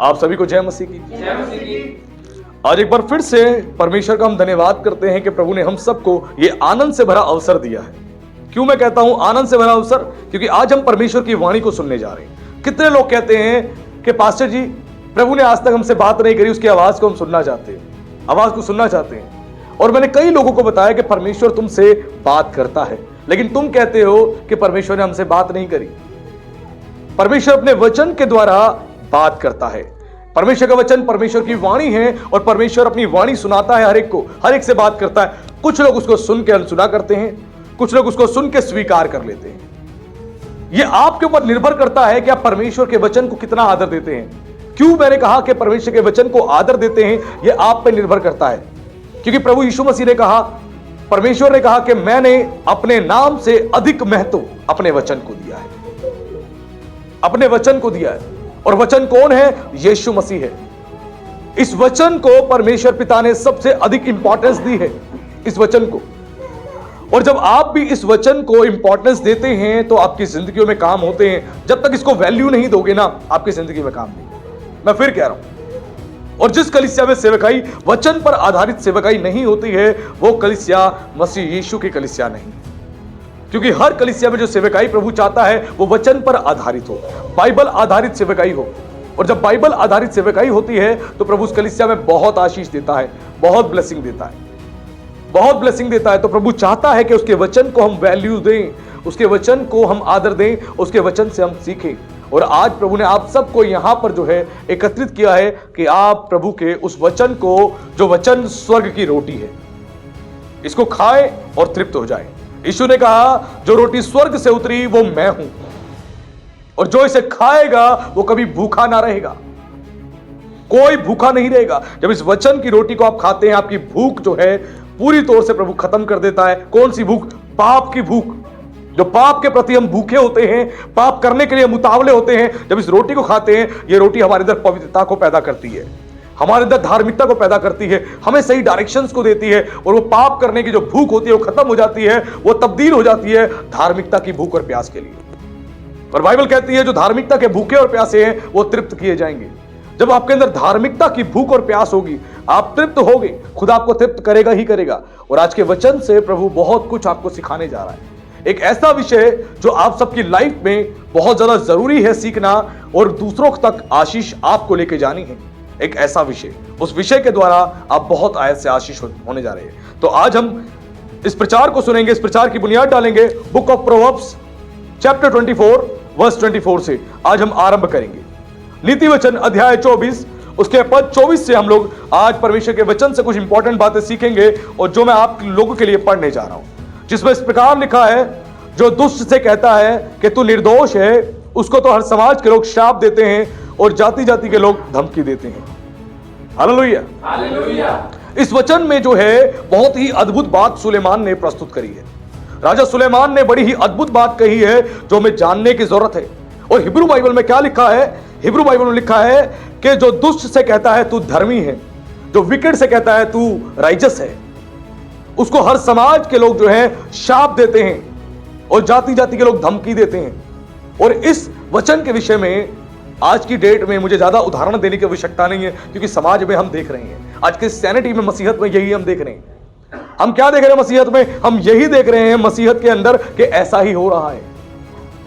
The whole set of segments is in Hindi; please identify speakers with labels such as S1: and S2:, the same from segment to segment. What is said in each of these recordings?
S1: आप सभी को जय मसीह की। आज एक बार फिर से परमेश्वर का हम धन्यवाद करते हैं कि प्रभु ने हम सबको ये आनंद से भरा अवसर दिया है। क्यों मैं कहता हूं आनंद से भरा अवसर? क्योंकि आज हम परमेश्वर की वाणी को सुनने जा रहे हैं। कितने लोग कहते हैं कि पास्टर जी, प्रभु ने आज तक हमसे बात नहीं करी, उसकी आवाज को हम सुनना चाहते हैं, आवाज को सुनना चाहते हैं। और मैंने कई लोगों को बताया कि परमेश्वर तुमसे बात करता है, लेकिन तुम कहते हो कि परमेश्वर ने हमसे बात नहीं करी। परमेश्वर अपने वचन के द्वारा बात करता है। परमेश्वर का वचन परमेश्वर की वाणी है और परमेश्वर अपनी वाणी सुनाता है, हर एक को, हर एक से बात करता है। कुछ लोग उसको सुन के अनसुना करते हैं, कुछ लोग उसको सुन के स्वीकार कर लेते हैं। यह आपके ऊपर निर्भर करता है कि आप परमेश्वर के वचन को कितना आदर देते हैं। क्यों मैंने कहा कि परमेश्वर के वचन को आदर देते हैं, यह आप पर निर्भर करता है। क्योंकि प्रभु यीशु मसीह ने कहा, परमेश्वर ने कहा कि मैंने अपने नाम से अधिक महत्व अपने वचन को दिया है, अपने वचन को दिया है। और वचन कौन है? यीशु मसीह है। इस वचन को परमेश्वर पिता ने सबसे अधिक इंपॉर्टेंस दी है, इस वचन को। और जब आप भी इस वचन को इंपॉर्टेंस देते हैं तो आपकी जिंदगियों में काम होते हैं। जब तक इसको वैल्यू नहीं दोगे ना, आपकी जिंदगी में काम नहीं। मैं फिर कह रहा हूं, और जिस कलीसिया में सेवकाई वचन पर आधारित सेवकाई नहीं होती है, वो कलीसिया मसीह यीशु की कलीसिया नहीं। क्योंकि हर कलीसिया में जो सेवकाई प्रभु चाहता है वो वचन पर आधारित हो, बाइबल आधारित सेवकाई हो। और जब बाइबल आधारित सेवकाई होती है तो प्रभु उस कलीसिया में बहुत आशीष देता है, बहुत ब्लेसिंग देता है, बहुत ब्लेसिंग देता है। तो प्रभु चाहता है कि उसके वचन को हम वैल्यू दें, उसके वचन को हम आदर दें, उसके वचन से हम सीखें। और आज प्रभु ने आप सबको यहां पर जो है एकत्रित किया है कि आप प्रभु के उस वचन को, जो वचन स्वर्ग की रोटी है, इसको खाएं और तृप्त हो जाएं। यीशु ने कहा, जो रोटी स्वर्ग से उतरी वो मैं हूं, और जो इसे खाएगा वो कभी भूखा ना रहेगा, कोई भूखा नहीं रहेगा। जब इस वचन की रोटी को आप खाते हैं, आपकी भूख जो है पूरी तौर से प्रभु खत्म कर देता है। कौन सी भूख? पाप की भूख। जो पाप के प्रति हम भूखे होते हैं, पाप करने के लिए मुतावले होते हैं, जब इस रोटी को खाते हैं, ये रोटी हमारे अंदर पवित्रता को पैदा करती है, हमारे अंदर धार्मिकता को पैदा करती है, हमें सही डायरेक्शंस को देती है। और वो पाप करने की जो भूख होती है वो खत्म हो जाती है, वो तब्दील हो जाती है धार्मिकता की भूख और प्यास के लिए। और बाइबल कहती है, जो धार्मिकता के भूखे और प्यासे हैं वो तृप्त किए जाएंगे। जब आपके अंदर धार्मिकता की भूख और प्यास होगी, आप तृप्त होगे, खुदा आपको तृप्त करेगा ही करेगा। और आज के वचन से प्रभु बहुत कुछ आपको सिखाने जा रहा है। एक ऐसा विषय जो आप सबकी लाइफ में बहुत ज्यादा जरूरी है सीखना, और दूसरों तक आशीष आपको लेके जानी है। एक ऐसा विषय, उस विषय के द्वारा आप बहुत आयत से आशीष होने जा रहे हैं। तो आज हम इस प्रचार को सुनेंगे, इस प्रचार की बुनियाद डालेंगे Book of Proverbs chapter 24 verse 24 से आज हम आरंभ करेंगे। नीति वचन अध्याय 24 उसके पद 24 से हम लोग आज परमेश्वर के वचन से कुछ इंपॉर्टेंट बातें सीखेंगे, और जो मैं आप लोगों के लिए पढ़ने जा रहा हूं, जिसमें इस प्रकार लिखा है, जो दुष्ट से कहता है कि तू निर्दोष है, उसको तो हर समाज के लोग श्राप देते हैं और जाति जाति के लोग धमकी देते हैं। Hallelujah, hallelujah. इस वचन में जो है बहुत ही अद्भुत बात सुलेमान ने प्रस्तुत करी है। राजा सुलेमान ने बड़ी ही अद्भुत बात कही है जो हमें जानने की जरूरत है। और हिब्रू बाइबल में क्या लिखा है? हिब्रू बाइबल में लिखा है कि जो दुष्ट से कहता है तू धर्मी है, जो विकेट से कहता है तू राइजस है, उसको हर समाज के लोग जो है शाप देते हैं और जाति जाति के लोग धमकी देते हैं। और इस वचन के विषय में आज की डेट में मुझे ज्यादा उदाहरण देने की आवश्यकता नहीं है, क्योंकि समाज में हम देख रहे हैं, आज के सैनिटी में, मसीहत में यही हम देख रहे हैं। हम क्या देख रहे हैं मसीहत में? हम यही देख रहे हैं मसीहत के अंदर कि ऐसा ही हो रहा है।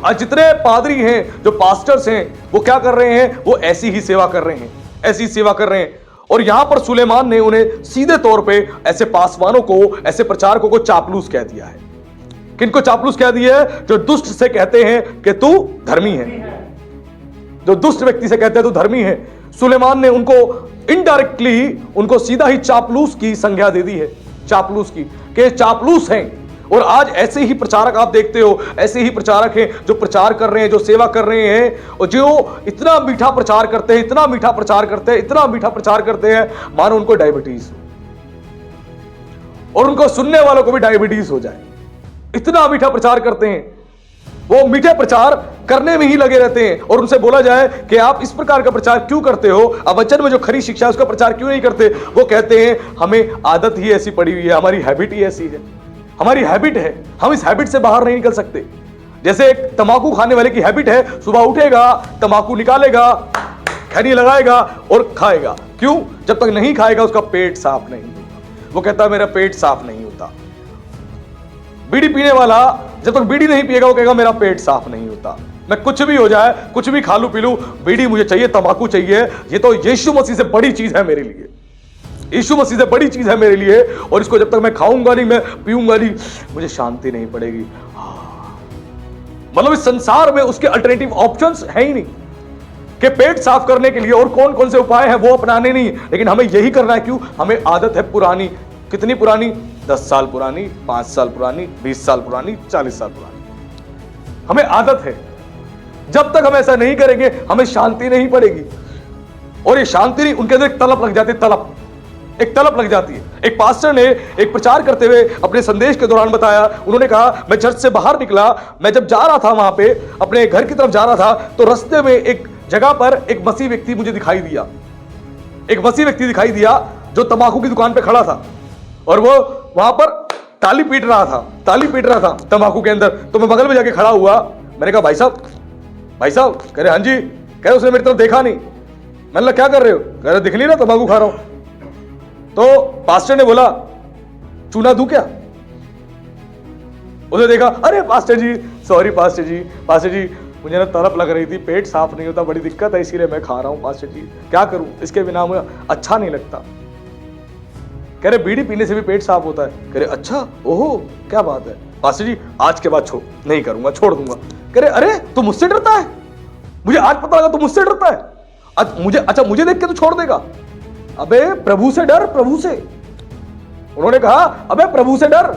S1: आज जितने पादरी हैं, जो पास्टर्स हैं, वो क्या कर रहे हैं? वो ऐसी ही सेवा कर रहे हैं, ऐसी सेवा कर रहे हैं। और यहां पर सुलेमान ने उन्हें सीधे तौर पे ऐसे पासवानों को, ऐसे प्रचारकों को चापलूस कह दिया है। किनको चापलूस कह दिया है? जो दुष्ट से कहते हैं कि तू धर्मी है, जो दुष्ट व्यक्ति से कहते हैं तू धर्मी है। सुलेमान ने उनको इनडायरेक्टली, उनको सीधा ही चापलूस की संज्ञा दे दी है, चापलूस की, कि चापलूस हैं। और आज ऐसे ही प्रचारक आप देखते हो, ऐसे ही प्रचारक हैं जो प्रचार कर रहे हैं, जो सेवा कर रहे हैं, और जो इतना मीठा प्रचार करते हैं, इतना मीठा प्रचार करते हैं, इतना मीठा प्रचार करते हैं, मानो उनको डायबिटीज और उनको सुनने वालों को भी डायबिटीज हो जाए। इतना मीठा प्रचार करते हैं, वो मीठे प्रचार करने में ही लगे रहते हैं। और उनसे बोला जाए कि आप इस प्रकार का प्रचार क्यों करते हो, आप वचन में जो खरी शिक्षा है उसका प्रचार क्यों नहीं करते? वो कहते हैं हमें आदत ही ऐसी पड़ी हुई है, हमारी हैबिट ही ऐसी है, हमारी हैबिट है, हम इस हैबिट से बाहर नहीं निकल सकते। जैसे एक तंबाकू खाने वाले की हैबिट है, सुबह उठेगा, तंबाकू निकालेगा, खैनी लगाएगा और खाएगा। क्यों? जब तक नहीं खाएगा उसका पेट साफ नहीं होगा। वो कहता है मेरा पेट साफ नहीं होता। बीड़ी पीने वाला जब तक बीड़ी नहीं पिएगा वो कहेगा मेरा पेट साफ नहीं होता। मैं कुछ भी हो जाए, कुछ भी खा लूं पी लूं, बीड़ी मुझे चाहिए, तंबाकू चाहिए, ये तो यीशु मसीह से बड़ी चीज है मेरे लिए। यीशु मसीह से बड़ी चीज है मेरे लिए, और इसको जब तक मैं खाऊंगा नहीं, मैं पीऊंगा नहीं, मुझे शांति नहीं पड़ेगी। मतलब इस संसार में उसके अल्टरनेटिव ऑप्शंस है ही नहीं कि पेट साफ करने के लिए और कौन कौन से उपाय हैं वो अपनाने नहीं, लेकिन हमें यही करना है। क्यों? हमें आदत है पुरानी। कितनी पुरानी? 10 साल पुरानी, 5 साल पुरानी, 20 साल पुरानी, 40 साल पुरानी। हमें आदत है। जब तक हम ऐसा नहीं करेंगे हमें शांति नहीं पड़ेगी। और ये शांति नहीं, उनके अंदर एक तलब लग जाती है, एक तलब लग जाती है। एक पास्टर ने एक प्रचार करते हुए अपने संदेश के दौरान बताया, उन्होंने कहा मैं चर्च से बाहर निकला, मैं जब जा रहा था वहां पे अपने घर की तरफ जा रहा था, तो रास्ते में एक जगह पर एक मसीह व्यक्ति मुझे दिखाई दिया। एक मसीह व्यक्ति दिखाई दिया जो तंबाकू की दुकान पे खड़ा था, और वो वहां पर ताली पीट रहा था तंबाकू के अंदर। तो मैं बगल में जाके खड़ा हुआ, मैंने कहा भाई साहब, कह रहे हाँ जी। कह रहे उसने मेरी तरफ देखा नहीं। मैंने कहा क्या कर रहे हो? कह रहे दिख नहीं ना तंबाकू खा रहा हूं। तो पास्टर ने बोला चूना दूं क्या? उसने देखा, अरे पास्टर जी सॉरी पास्टर जी मुझे ना तलब लग रही थी, पेट साफ नहीं होता, बड़ी दिक्कत है, इसीलिए मैं खा रहा हूं पास्टर जी, क्या करूं, इसके बिना मुझे अच्छा नहीं लगता। कह रहे बीड़ी पीने से भी पेट साफ होता है। कह रहे अच्छा, ओहो क्या बात है पास्टर जी, आज के बाद नहीं करूंगा, छोड़ दूंगा। कह रहे अरे तू मुझसे डरता है? मुझे आज पता लगा तू मुझसे डरता है। मुझे देख के तू छोड़ देगा? अबे प्रभु से डर, प्रभु से। उन्होंने कहा अबे प्रभु से डर,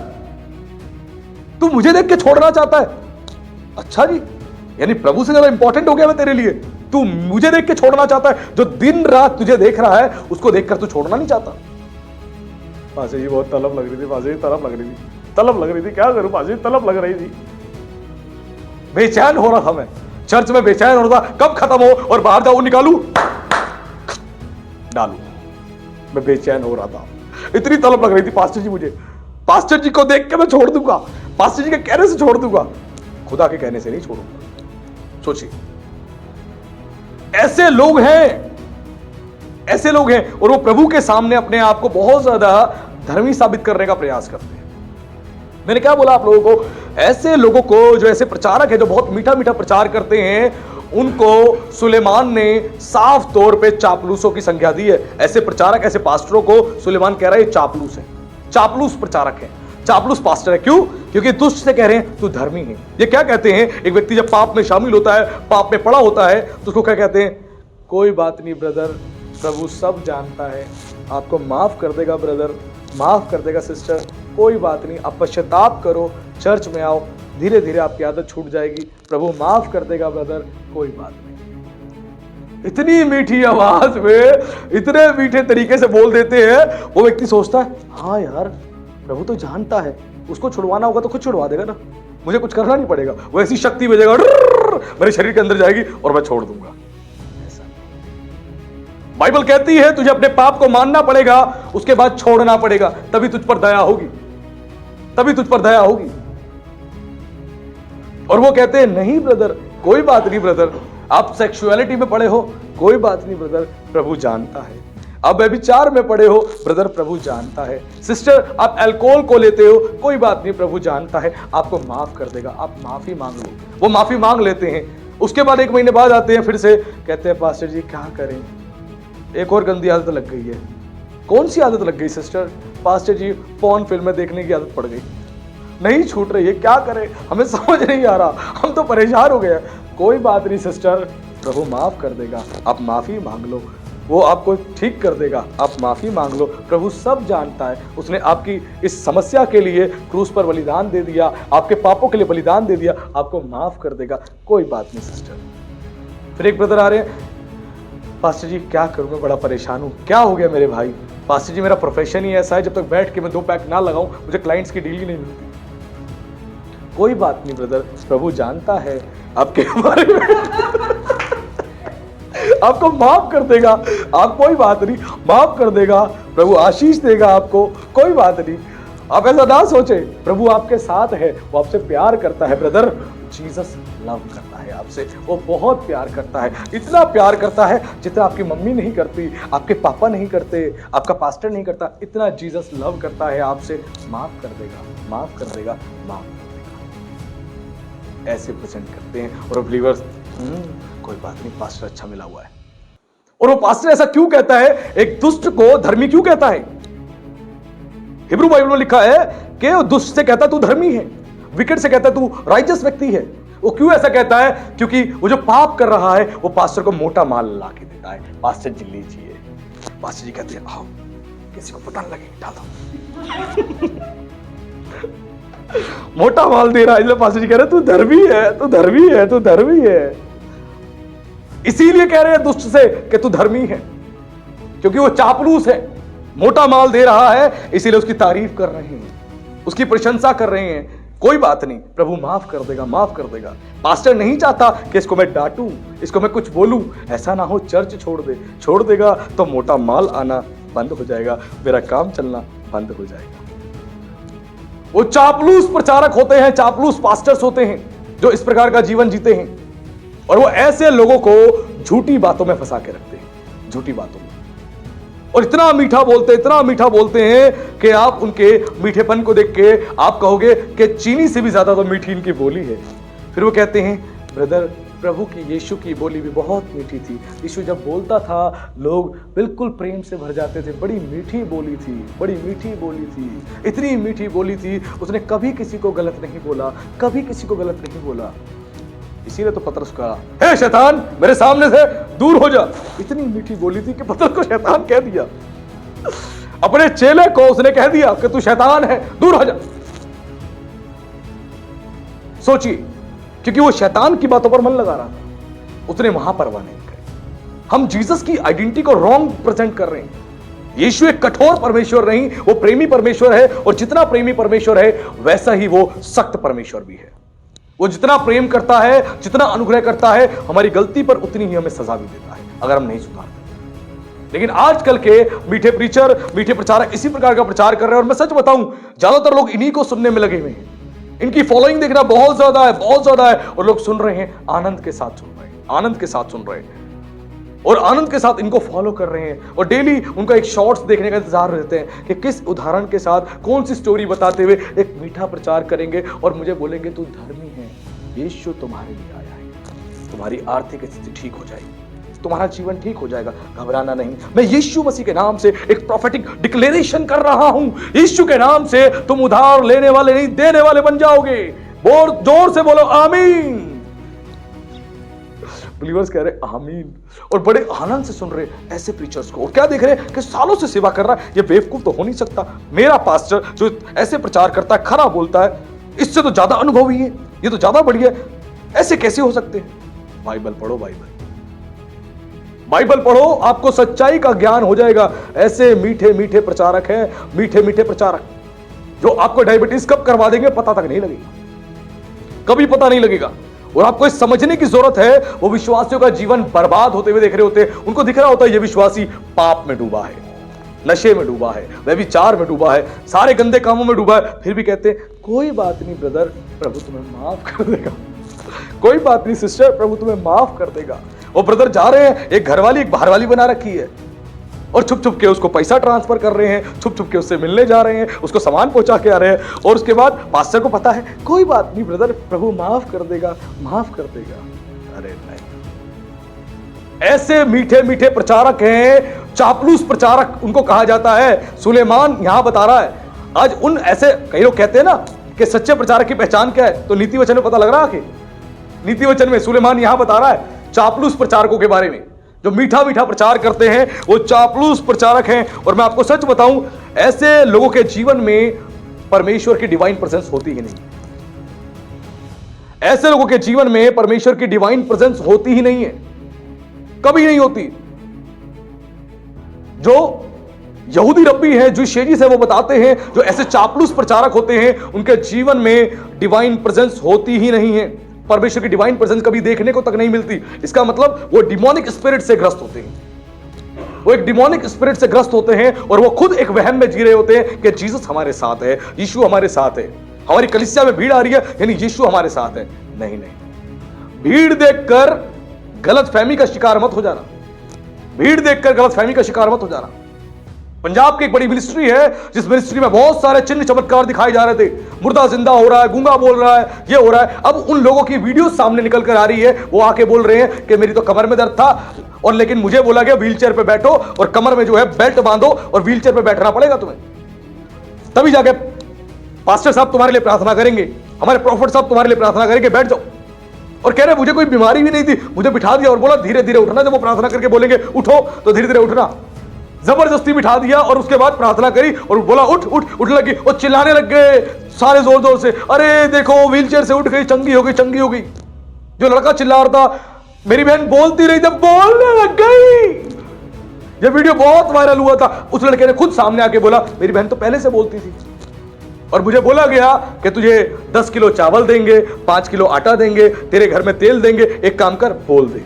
S1: तू मुझे देख के छोड़ना चाहता है? अच्छा जी, यानी प्रभु से ज्यादा इंपॉर्टेंट हो गया मैं तेरे लिए? तू मुझे देख के छोड़ना चाहता है? जो दिन रात तुझे देख रहा है उसको देखकर तू छोड़ना नहीं चाहता? पासे जी बहुत तलब लग रही थी, पासे जी तलब लग रही थी, क्या करूं पासे जी, तलब लग रही थी। बेचैन हो रहा था मैं, चर्च में बेचैन हो रहा था, कब खत्म हो और बाहर जाऊं, निकालू डालू। मैं बेचैन हो रहा था, इतनी तलब लग रही थी पास्टर जी मुझे। पास्टर जी को देख के मैं छोड़ दूंगा, पास्टर जी के कहने से छोड़ दूंगा, खुदा के कहने से नहीं छोड़ूंगा। सोचिए, ऐसे लोग हैं और वो प्रभु के सामने अपने आप को बहुत ज्यादा धर्मी साबित करने का प्रयास करते हैं। मैंने क्या बोला आप लोगों को? ऐसे लोगों को, जो ऐसे प्रचारक है जो बहुत मीठा मीठा प्रचार करते हैं, उनको सुलेमान ने साफ तौर पे चापलूसों की संज्ञा दी है। ऐसे प्रचारक, ऐसे पास्टरों को सुलेमान कह रहा है चापलूस है, चापलूस प्रचारक है, चापलूस पास्टर है। क्यों? क्योंकि दुष्ट से कह रहे हैं तू धर्मी है। ये क्या कहते हैं? एक व्यक्ति जब पाप में शामिल होता है, पाप में पड़ा होता है, तो उसको क्या कहते हैं? कोई बात नहीं ब्रदर, प्रभु सब जानता है, आपको माफ कर देगा ब्रदर, माफ कर देगा सिस्टर, कोई बात नहीं, आप पश्चाताप करो, चर्च में आओ, धीरे धीरे आपकी आदत छूट जाएगी, प्रभु माफ कर देगा ब्रदर, कोई बात नहीं। इतनी मीठी आवाज में इतने मीठे तरीके से बोल देते हैं, वो व्यक्ति सोचता है हाँ यार प्रभु तो जानता है, उसको छुड़वाना होगा तो खुद छुड़वा देगा ना, मुझे कुछ करना नहीं पड़ेगा, वो ऐसी शक्ति भेजेगा मेरे शरीर के अंदर जाएगी और मैं छोड़ दूंगा। बाइबल कहती है तुझे अपने पाप को मानना पड़ेगा, उसके बाद छोड़ना पड़ेगा, तभी तुझ पर दया होगी, तभी तुझ पर दया होगी। और वो कहते हैं नहीं ब्रदर, कोई बात नहीं ब्रदर, आप सेक्सुअलिटी में पड़े हो, कोई बात नहीं ब्रदर, प्रभु जानता है। आप व्यभिचार में पड़े हो ब्रदर, प्रभु जानता है। सिस्टर आप अल्कोहल को लेते हो, कोई बात नहीं, प्रभु जानता है, आपको माफ कर देगा, आप माफी मांग लो। वो माफी मांग लेते हैं, उसके बाद 1 महीने बाद आते हैं, फिर से कहते हैं पास्टर जी क्या करें, एक और गंदी आदत लग गई है। कौन सी आदत लग गई सिस्टर? पास्टर जी फोन फिल्में देखने की आदत पड़ गई, नहीं छूट रही है, क्या करें, हमें समझ नहीं आ रहा, हम तो परेशान हो गए। कोई बात नहीं सिस्टर, प्रभु माफ कर देगा, आप माफी मांग लो, वो आपको ठीक कर देगा, आप माफी मांग लो, प्रभु सब जानता है, उसने आपकी इस समस्या के लिए क्रूस पर बलिदान दे दिया, आपके पापों के लिए बलिदान दे दिया, आपको माफ कर देगा, कोई बात नहीं सिस्टर। फिर एक ब्रदर आ रहे हैं, पास्टर जी क्या करूं, मैं बड़ा परेशान हूं, क्या हो गया मेरे भाई? पास्टर जी मेरा प्रोफेशन ही ऐसा है, जब तक बैठ के मैं 2 पैक ना लगाऊं मुझे क्लाइंट्स की डील ही नहीं मिलती। कोई बात नहीं ब्रदर, प्रभु जानता है आपके बारे में आपको माफ कर देगा, आप कोई बात नहीं, माफ कर देगा, प्रभु आशीष देगा आपको, कोई बात नहीं। आप ऐसा ना सोचे, प्रभु आपके साथ है, वो आपसे प्यार करता है ब्रदर, जीसस लव करता है आपसे, वो बहुत प्यार करता है, इतना प्यार करता है जितना आपकी मम्मी नहीं करती, आपके पापा नहीं करते, आपका पास्टर नहीं करता, इतना जीसस लव करता है आपसे। माफ कर देगा, माफ कर देगा, माफ कर देगा, ऐसे प्रेजेंट करते हैं। और बिलीवर्स कोई बात नहीं, पास्टर अच्छा मिला हुआ है। और वो पास्टर ऐसा क्यों कहता है, एक दुष्ट को धर्मी क्यों कहता है? हिब्रू बाइबल में लिखा है कि वो दुष्ट से कहता तू धर्मी है, विकेट से कहता तू राइचस व्यक्ति है। वो क्यों ऐसा कहता है? क्योंकि वो जो पाप कर रहा है वो पास्टर को मोटा माल ला के देता है। पास्टर जी लीजिए, पास्टर जी कहते हैं आओ, किसी को पता न लगे, डाल दो। मोटा माल दे रहा है, इसलिए पास्टर जी कह रहे तू धर्मी है, तू धर्मी है, तू धर्मी है। इसीलिए कह रहे हैं दुष्ट से कि तू धर्मी है, क्योंकि वो चापलूस है, मोटा माल दे रहा है, इसीलिए उसकी तारीफ कर रहे हैं, उसकी प्रशंसा कर रहे हैं। कोई बात नहीं, प्रभु माफ कर देगा, माफ कर देगा। पास्टर नहीं चाहता कि इसको मैं डांटूं, इसको मैं कुछ बोलूं, ऐसा ना हो चर्च छोड़ देगा तो मोटा माल आना बंद हो जाएगा, मेरा काम चलना बंद हो जाएगा। वो चापलूस प्रचारक होते हैं, चापलूस पास्टर्स होते हैं जो इस प्रकार का जीवन जीते हैं, और वो ऐसे लोगों को झूठी बातों में फंसा के रखते हैं, झूठी बातों में। और इतना मीठा बोलते हैं कि आप उनके मीठेपन को देख के आप कहोगे कि चीनी से भी ज्यादा तो मीठी इनकी बोली है। फिर वो कहते हैं ब्रदर, प्रभु की, यीशु की बोली भी बहुत मीठी थी। यीशु जब बोलता था लोग बिल्कुल प्रेम से भर जाते थे, बड़ी मीठी बोली थी, बड़ी मीठी बोली थी, इतनी मीठी बोली थी, उसने कभी किसी को गलत नहीं बोला, कभी किसी को गलत नहीं बोला। इसीलिए तो पतरस कहा, हे शैतान मेरे सामने से दूर हो जा। इतनी मीठी बोली थी कि पतरस को शैतान कह दिया, अपने चेले को उसने कह दिया कि तू शैतान है, दूर हो जा। सोचिए, क्योंकि वो शैतान की बातों पर मन लगा रहा था, उसने वहां परवाह नहीं करी। हम जीसस की आइडेंटिटी को रॉन्ग प्रेजेंट कर रहे हैं। यीशु एक कठोर परमेश्वर नहीं, वो प्रेमी परमेश्वर है, और जितना प्रेमी परमेश्वर है वैसा ही वो सख्त परमेश्वर भी है। वो जितना प्रेम करता है, जितना अनुग्रह करता है, हमारी गलती पर उतनी ही हमें सजा भी देता है अगर हम नहीं सुधारते। लेकिन आजकल के मीठे प्रीचर, मीठे प्रचारक इसी प्रकार का प्रचार कर रहे हैं, और मैं सच बताऊं ज्यादातर लोग इन्हीं को सुनने में लगे हुए हैं। इनकी फॉलोइंग देखना बहुत ज्यादा है, बहुत ज्यादा है, और लोग सुन रहे हैं, आनंद के साथ सुन रहे हैं, आनंद के साथ सुन रहे हैं, और आनंद के साथ इनको फॉलो कर रहे हैं, और डेली उनका एक शॉर्ट्स देखने का इंतजार रहते हैं कि किस उदाहरण के साथ कौन सी स्टोरी बताते हुए एक मीठा प्रचार करेंगे और मुझे बोलेंगे तू धर्मी है, यीशु तुम्हारे लिए आया है, तुम्हारी आर्थिक स्थिति ठीक हो जाएगी, तुम्हारा जीवन ठीक हो जाएगा, घबराना नहीं। मैं यीशु मसीह के नाम से एक प्रोफेटिक डिक्लेरेशन कर रहा हूं, यीशु के नाम से तुम उधार लेने वाले नहीं, देने वाले बन जाओगे। जोर से बोलो आमीन। बिलीवर्स कह रहे आमीन, और बड़े आनंद से सुन रहे ऐसे प्रीचर्स को। और क्या देख रहे हैं कि सालों से सेवा कर रहा है, ये बेवकूफ तो हो नहीं सकता, मेरा पास्टर जो ऐसे प्रचार करता है, खरा बोलता है, इससे तो ज्यादा अनुभवी है, ये तो ज्यादा बढ़िया है, ऐसे कैसे हो सकते हैं? बाइबल पढ़ो, बाइबल पढ़ो, आपको सच्चाई का ज्ञान हो जाएगा। ऐसे मीठे मीठे प्रचारक हैं, मीठे मीठे प्रचारक जो आपको डायबिटीज कब करवा देंगे पता तक नहीं लगेगा, कभी पता नहीं लगेगा। और आपको इस समझने की जरूरत है, वो विश्वासियों का जीवन बर्बाद होते हुए देख रहे होते हैं, उनको दिख रहा होता है ये विश्वासी पाप में डूबा है, नशे में डूबा है, व्यभिचार में डूबा है, सारे गंदे कामों में डूबा है, फिर भी कहते हैं कोई बात नहीं ब्रदर, प्रभु तुम्हें माफ कर देगा, कोई बात नहीं सिस्टर, प्रभु तुम्हें माफ कर देगा। और ब्रदर जा रहे हैं, एक घरवाली एक बाहरवाली बना रखी है, और छुप छुप के उसको पैसा ट्रांसफर कर रहे हैं, छुप छुप के उससे मिलने जा रहे हैं, उसको सामान पहुंचा के आ रहे हैं, और उसके बाद पास्टर को पता है कोई बात नहीं ब्रदर, प्रभु माफ कर देगा, माफ कर देगा। अरे नहीं, ऐसे मीठे मीठे प्रचारक हैं, चापलूस प्रचारक उनको कहा जाता है। सुलेमान यहां बता रहा है, आज उन ऐसे कई लोग कहते हैं ना कि सच्चे प्रचारक की पहचान क्या है, तो नीति वचन में पता लग रहा है कि नीति वचन में सुलेमान यहां बता रहा है चापलूस प्रचारकों के बारे में, जो मीठा मीठा प्रचार करते हैं वो चापलूस प्रचारक हैं। और मैं आपको सच बताऊं, ऐसे लोगों के जीवन में परमेश्वर की डिवाइन प्रेजेंस होती ही नहीं, ऐसे लोगों के जीवन में परमेश्वर की डिवाइन प्रेजेंस होती ही नहीं है, कभी नहीं होती। जो यहूदी रब्बी हैं, जो शेजी से वो बताते हैं, जो ऐसे चापलूस प्रचारक होते हैं, उनके जीवन में डिवाइन प्रेजेंस होती ही नहीं है, परमेश्वर की डिवाइन प्रेजेंस कभी देखने को तक नहीं मिलती। इसका मतलब वो डिमोनिक स्पिरिट से ग्रस्त होते हैं, वो एक डिमोनिक स्पिरिट से ग्रस्त होते हैं, और वो खुद एक वहम में जी रहे होते हैं कि जीसस हमारे साथ है, यीशु हमारे साथ है, हमारी कलीसिया में भीड़ आ रही है यानी यीशु हमारे साथ है। नहीं नहीं, भीड़ देखकर गलतफहमी का शिकार मत हो जाना, भीड़ देखकर गलतफहमी का शिकार मत हो जाना। पंजाब की एक बड़ी मिनिस्ट्री है, जिस मिनिस्ट्री में बहुत सारे चिन्ह चमत्कार दिखाए जा रहे थे, मुर्दा जिंदा हो रहा है, गूंगा बोल रहा है, ये हो रहा है। अब उन लोगों की वीडियो सामने निकल कर आ रही है, वो आके बोल रहे हैं कि मेरी तो कमर में दर्द था और लेकिन मुझे बोला गया व्हीलचेयर पे बैठो और कमर में जो है बेल्ट बांधो और व्हीलचेयर पे बैठना पड़ेगा तुम्हें, तभी जाके पास्टर साहब तुम्हारे लिए प्रार्थना करेंगे, हमारे प्रॉफिट साहब तुम्हारे लिए प्रार्थना करेंगे, बैठ जाओ। और कह रहे मुझे कोई बीमारी भी नहीं थी, मुझे बिठा दिया और बोला धीरे धीरे उठना, जब वो प्रार्थना करके बोलेंगे उठो तो धीरे धीरे उठना, जबरदस्ती बिठा दिया और उसके बाद प्रार्थना करी और बोला उठ उठ उठ लगी और चिल्लाने लग गए सारे जोर जोर से, अरे देखो व्हीलचेयर से उठ गई, चंगी हो गई, चंगी हो गई। जो लड़का चिल्ला रहा था, मेरी बहन बोलती रही, जब बोलने लग गई। ये वीडियो बहुत वायरल हुआ था, उस लड़के ने खुद सामने आके बोला मेरी बहन तो पहले से बोलती थी और मुझे बोला गया कि तुझे 10 किलो चावल देंगे, 5 किलो आटा देंगे, तेरे घर में तेल देंगे, एक काम कर बोल दे।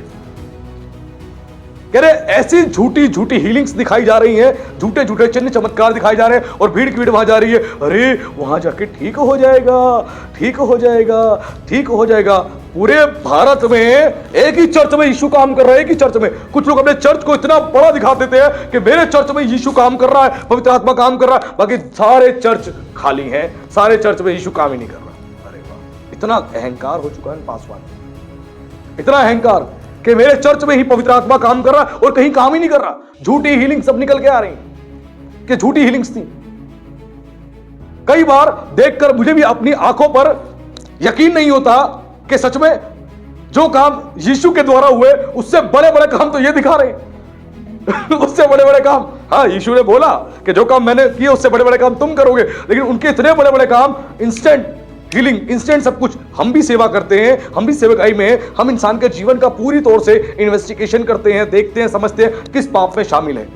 S1: कह रहे ऐसी झूठी झूठी हीलिंग्स दिखाई जा रही हैं, झूठे झूठे चिन्ह चमत्कार दिखाए जा रहे हैं और भीड़ की भीड़ वहां जा रही है, अरे वहां जाके ठीक हो जाएगा, ठीक हो जाएगा, ठीक हो जाएगा। पूरे भारत में एक ही चर्च में यीशु काम कर रहा है, एक ही चर्च में। कुछ लोग अपने चर्च को इतना बड़ा दिखा देते हैं कि मेरे चर्च में यीशु काम कर रहा है, पवित्र आत्मा काम कर रहा है, बाकी सारे चर्च खाली हैं, सारे चर्च में यीशु काम ही नहीं कर रहा। अरे वाह, इतना अहंकार हो चुका है पासवान, इतना अहंकार कि मेरे चर्च में ही पवित्र आत्मा काम कर रहा है और कहीं काम ही नहीं कर रहा। झूठी हीलिंग सब निकल के आ रही कि झूठी हीलिंग्स थी। कई बार देखकर मुझे भी अपनी आंखों पर यकीन नहीं होता कि सच में जो काम यीशु के द्वारा हुए उससे बड़े बड़े काम तो ये दिखा रहे उससे बड़े बड़े काम। हाँ, यीशु ने बोला कि जो काम मैंने किए उससे बड़े बड़े काम तुम करोगे, लेकिन उनके इतने बड़े बड़े काम, इंस्टेंट हीलिंग, इंस्टेंट सब कुछ। हम भी सेवा करते हैं, हम भी सेवकाई में हम इंसान के जीवन का पूरी तौर से इन्वेस्टिगेशन करते हैं, देखते हैं, समझते हैं किस पाप में शामिल है,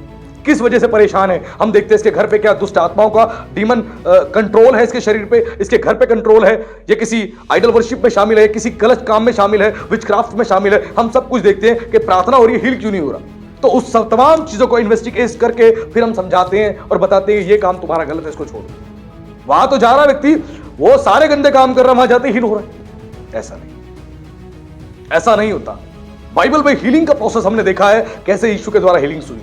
S1: किस वजह से परेशान है। हम देखते हैं इसके घर पे क्या दुष्ट आत्माओं का डीमन कंट्रोल है, इसके शरीर पे, इसके घर पे कंट्रोल है, ये किसी आइडल वर्शिप में शामिल है, किसी गलत काम में शामिल है, विचक्राफ्ट में शामिल है। हम सब कुछ देखते हैं कि प्रार्थना हो रही है, हील क्यों नहीं हो रहा। तो उस सब तमाम चीजों को इन्वेस्टिगेट करके फिर हम समझाते हैं और बताते हैं ये काम तुम्हारा गलत है, इसको छोड़ो। वहां तो जा रहा व्यक्ति, वो सारे गंदे काम कर रहा है, वहां जाते हील हो रहा है। ऐसा नहीं, ऐसा नहीं होता। बाइबल में हीलिंग का प्रोसेस हमने देखा है, कैसे यीशु के द्वारा हीलिंग हुई।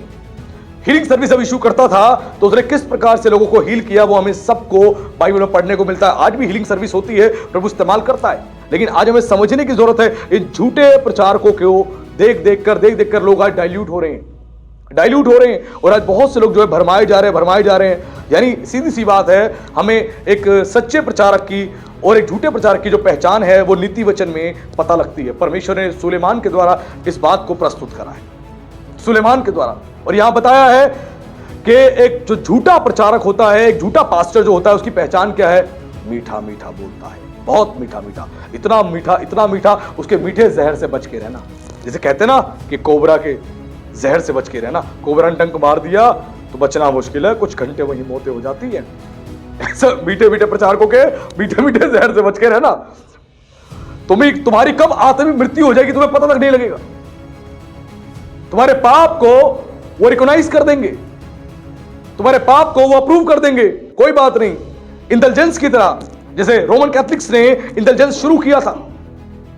S1: हीलिंग सर्विस जब यीशु करता था तो उसने किस प्रकार से लोगों को हील किया, वो हमें सबको बाइबल में पढ़ने को मिलता है। आज भी हीलिंग सर्विस होती है, प्रभु इस्तेमाल करता है, लेकिन आज हमें समझने की जरूरत है इन झूठे प्रचारकों को देख देख कर लोग आज डाइल्यूट हो रहे हैं, डाइल्यूट हो रहे हैं। और आज बहुत से लोग जो है भरमाए जा रहे हैं। यानी सीधी सी बात है, हमें एक सच्चे प्रचारक की और एक झूठे प्रचारक की जो पहचान है वो नीति वचन में पता लगती है। परमेश्वर ने सुलेमान के द्वारा इस बात को प्रस्तुत करा है, सुलेमान के द्वारा। और यहां बताया है कि एक जो झूठा प्रचारक होता है, एक झूठा पास्टर जो होता है, उसकी पहचान क्या है? मीठा मीठा बोलता है, बहुत मीठा मीठा, इतना मीठा, उसके मीठे जहर से बच के रहना। जैसे कहते ना कि कोबरा के जहर से बच के रहना, कोबरा ने डंक मार दिया तो बचना मुश्किल है, कुछ घंटे वही मौतें हो जाती है। ऐसा मीठे मीठे प्रचारकों के मीठे मीठे जहर से बच के रहना। तुम्हारी कब आत्मिक मृत्यु हो जाएगी तुम्हें पता तक नहीं लगेगा। तुम्हारे पाप को वो रिकॉग्नाइज कर देंगे, तुम्हारे पाप को वो अप्रूव कर देंगे, कोई बात नहीं। इंटेलिजेंस की तरह, जैसे रोमन कैथलिक्स ने इंटेलिजेंस शुरू किया था,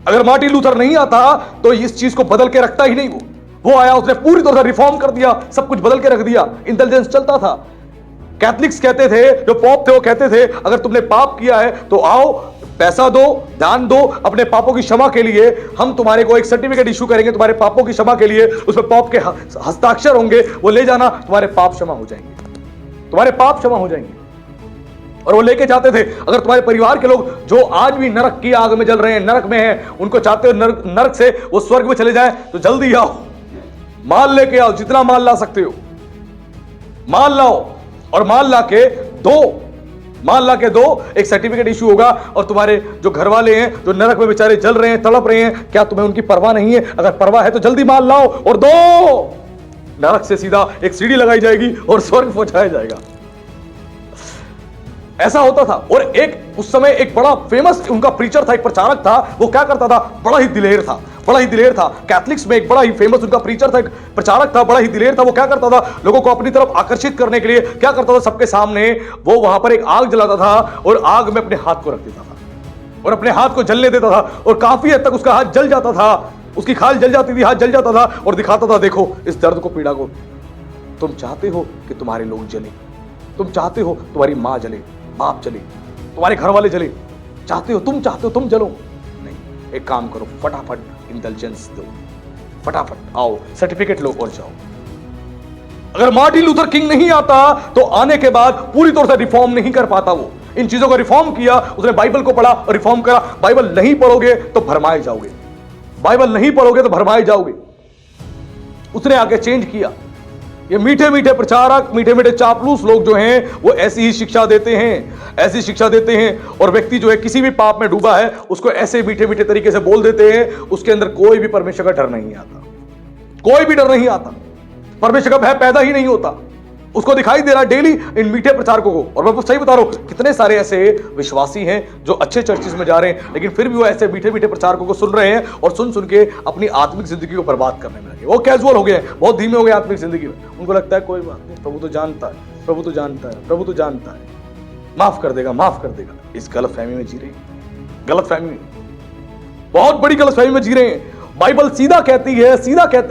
S1: अगर मार्टिन लूथर नहीं आता तो इस चीज को बदल के रखता ही नहीं। वो आया, उसने पूरी तरह से रिफॉर्म कर दिया, सब कुछ बदल के रख दिया। इंटेलिजेंस चलता था। कैथलिक्स कहते थे, जो पॉप थे वो कहते थे, अगर तुमने पाप किया है तो आओ, पैसा दो, दान दो, अपने पापों की क्षमा के लिए हम तुम्हारे को एक सर्टिफिकेट इशू करेंगे तुम्हारे पापों की क्षमा के लिए, उसमें पॉप के हस्ताक्षर होंगे, वो ले जाना, तुम्हारे पाप क्षमा हो जाएंगे, तुम्हारे पाप क्षमा हो जाएंगे। और वो लेके जाते थे, अगर तुम्हारे परिवार के लोग जो आज भी नरक की आग में जल रहे हैं, नरक में हैं, उनको चाहते हो नरक से वो स्वर्ग में चले जाए, तो जल्दी आओ, माल लेके आओ, जितना माल ला सकते हो माल लाओ, और माल ला के दो, एक सर्टिफिकेट इशू होगा। और तुम्हारे जो घर वाले हैं, जो नरक में बेचारे जल रहे हैं, तड़प रहे हैं, क्या तुम्हें उनकी परवाह नहीं है? अगर परवाह है तो जल्दी माल लाओ और दो। नरक से सीधा एक सीढ़ी लगाई जाएगी और स्वर्ग पहुंचाया जाएगा। ऐसा होता था। और एक उस समय एक बड़ा फेमस उनका प्रीचर था, एक प्रचारक था, वो क्या करता था, बड़ा ही दिलेर था। कैथलिक्स में एक बड़ा ही फेमस उनका प्रीचर था, एक प्रचारक था, बड़ा ही दिलेर था। वो क्या करता था, लोगों को अपनी तरफ आकर्षित करने के लिए क्या करता था, सबके सामने वो वहां पर एक आग जलाता था और आग में अपने हाथ को रख देता था। और अपने हाथ को जलने देता था और काफी हद तक उसका हाथ जल जाता था, उसकी खाल जल जाती थी, हाथ जल जाता था और दिखाता था, देखो इस दर्द को, पीड़ा को। तुम चाहते हो कि तुम्हारे लोग जले, तुम चाहते हो तुम्हारी मां जले, बाप जले, तुम्हारे घर वाले जले, चाहते हो तुम जलो। नहीं, एक काम करो, फटाफट इंटेलिजेंस दो, फटाफट आओ, सर्टिफिकेट लो और जाओ। अगर मार्टिन लूथर किंग नहीं आता तो आने के बाद पूरी तौर से रिफॉर्म नहीं कर पाता। वो इन चीजों को रिफॉर्म किया, उसने बाइबल को पढ़ा और रिफॉर्म करा। बाइबल नहीं पढ़ोगे तो भरमाए जाओगे, बाइबल नहीं पढ़ोगे तो भरमाए जाओगे। उसने आके चेंज किया। ये मीठे मीठे प्रचारक, मीठे मीठे चापलूस लोग जो हैं वो ऐसी ही शिक्षा देते हैं, ऐसी शिक्षा देते हैं। और व्यक्ति जो है किसी भी पाप में डूबा है उसको ऐसे मीठे मीठे तरीके से बोल देते हैं, उसके अंदर कोई भी परमेश्वर का डर नहीं आता, कोई भी डर नहीं आता, परमेश्वर का भय पैदा ही नहीं होता। उसको दिखाई दे रहा डेली इन मीठे प्रचारकों को। और मैं सही बता रहा हूं, कितने सारे ऐसे विश्वासी हैं जो अच्छे चर्चेस में जा रहे हैं, लेकिन फिर भी वो ऐसे मीठे मीठे प्रचारकों को सुन रहे हैं और सुन सुन के अपनी आत्मिक जिंदगी को बर्बाद करने में लगे। वो कैजुअल हो गए हैं, बहुत धीमे हो गए आत्मिक जिंदगी में। उनको लगता है कोई बात नहीं, प्रभु तो जानता है, प्रभु तो जानता है, प्रभु तो जानता है, माफ कर देगा, माफ कर देगा। इस गलतफहमी में जी रहे हैं, गलतफहमी, बहुत बड़ी गलतफहमी में जी रहे हैं। बाइबल सीधा कहती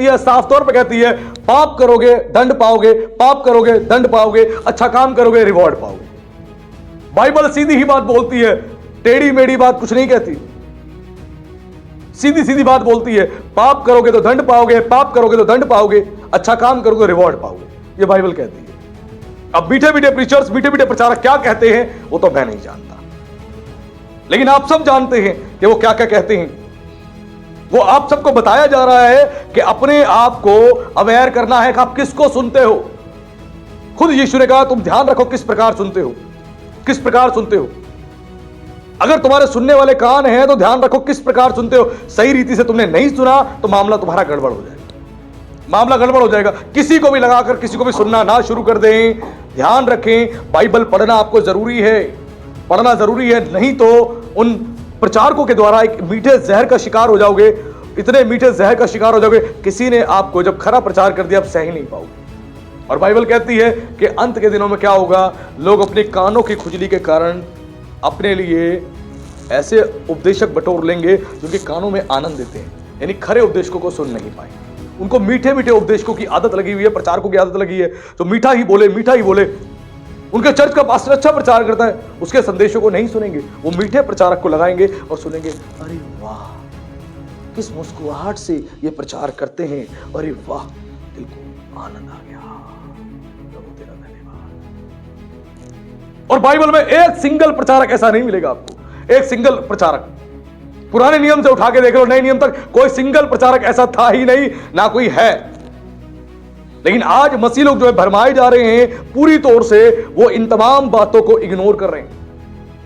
S1: है, साफ तौर पे कहती है, पाप करोगे दंड पाओगे, पाप करोगे दंड पाओगे, अच्छा काम करोगे रिवॉर्ड पाओगे। बाइबल सीधी ही बात बोलती है, टेढ़ी मेढ़ी बात कुछ नहीं कहती, सीधी सीधी बात बोलती है। पाप करोगे तो दंड पाओगे, पाप करोगे तो दंड पाओगे, अच्छा काम करोगे रिवॉर्ड पाओगे, ये बाइबल कहती है। अब मीठे मीठे प्रीचर्स, मीठे मीठे प्रचारक क्या कहते हैं वो तो मैं नहीं जानता, लेकिन आप सब जानते हैं कि वो क्या क्या कहते हैं। वो आप सबको बताया जा रहा है कि अपने आप को अवेयर करना है कि आप किसको सुनते हो। खुद यीशु ने कहा तुम ध्यान रखो किस प्रकार सुनते हो, किस प्रकार सुनते हो। अगर तुम्हारे सुनने वाले कान हैं तो ध्यान रखो किस प्रकार सुनते हो। सही रीति से तुमने नहीं सुना तो मामला तुम्हारा गड़बड़ हो जाएगा, मामला गड़बड़ हो जाएगा। किसी को भी लगाकर किसी को भी सुनना ना शुरू कर दें। ध्यान रखें, बाइबल पढ़ना आपको जरूरी है, पढ़ना जरूरी है, नहीं तो उन प्रचारकों के द्वारा एक मीठे जहर का शिकार हो जाओगे, इतने मीठे जहर का शिकार हो जाओगे, किसी ने आपको जब खरा प्रचार कर दिया आप सह ही नहीं पाओगे। और बाइबल कहती है कि अंत के दिनों में क्या होगा, लोग अपने कानों की खुजली के कारण अपने लिए ऐसे उपदेशक बटोर लेंगे जो कि कानों में आनंद देते हैं, यानी खरे उपदेशकों को सुन नहीं पाएंगे। उनको मीठे मीठे उपदेशकों की आदत लगी हुई है, प्रचारकों की आदत लगी है, तो मीठा ही बोले, मीठा ही बोले। उनके चर्च का पास्टर अच्छा प्रचार करता है, उसके संदेशों को नहीं सुनेंगे, वो मीठे प्रचारक को लगाएंगे और सुनेंगे, अरे वाह किस मुस्कुराहट से ये प्रचार करते हैं, अरे वाह दिल को आनंद आ गया, प्रभु तेरा धन्यवाद। और बाइबल में एक सिंगल प्रचारक ऐसा नहीं मिलेगा आपको, एक सिंगल प्रचारक। पुराने नियम से उठा के देख लो, नए नियम तक कोई सिंगल प्रचारक ऐसा था ही नहीं, ना कोई है। लेकिन आज मसीह लोग जो है भरमाए जा रहे हैं पूरी तौर से, वो इन तमाम बातों को इग्नोर कर रहे हैं।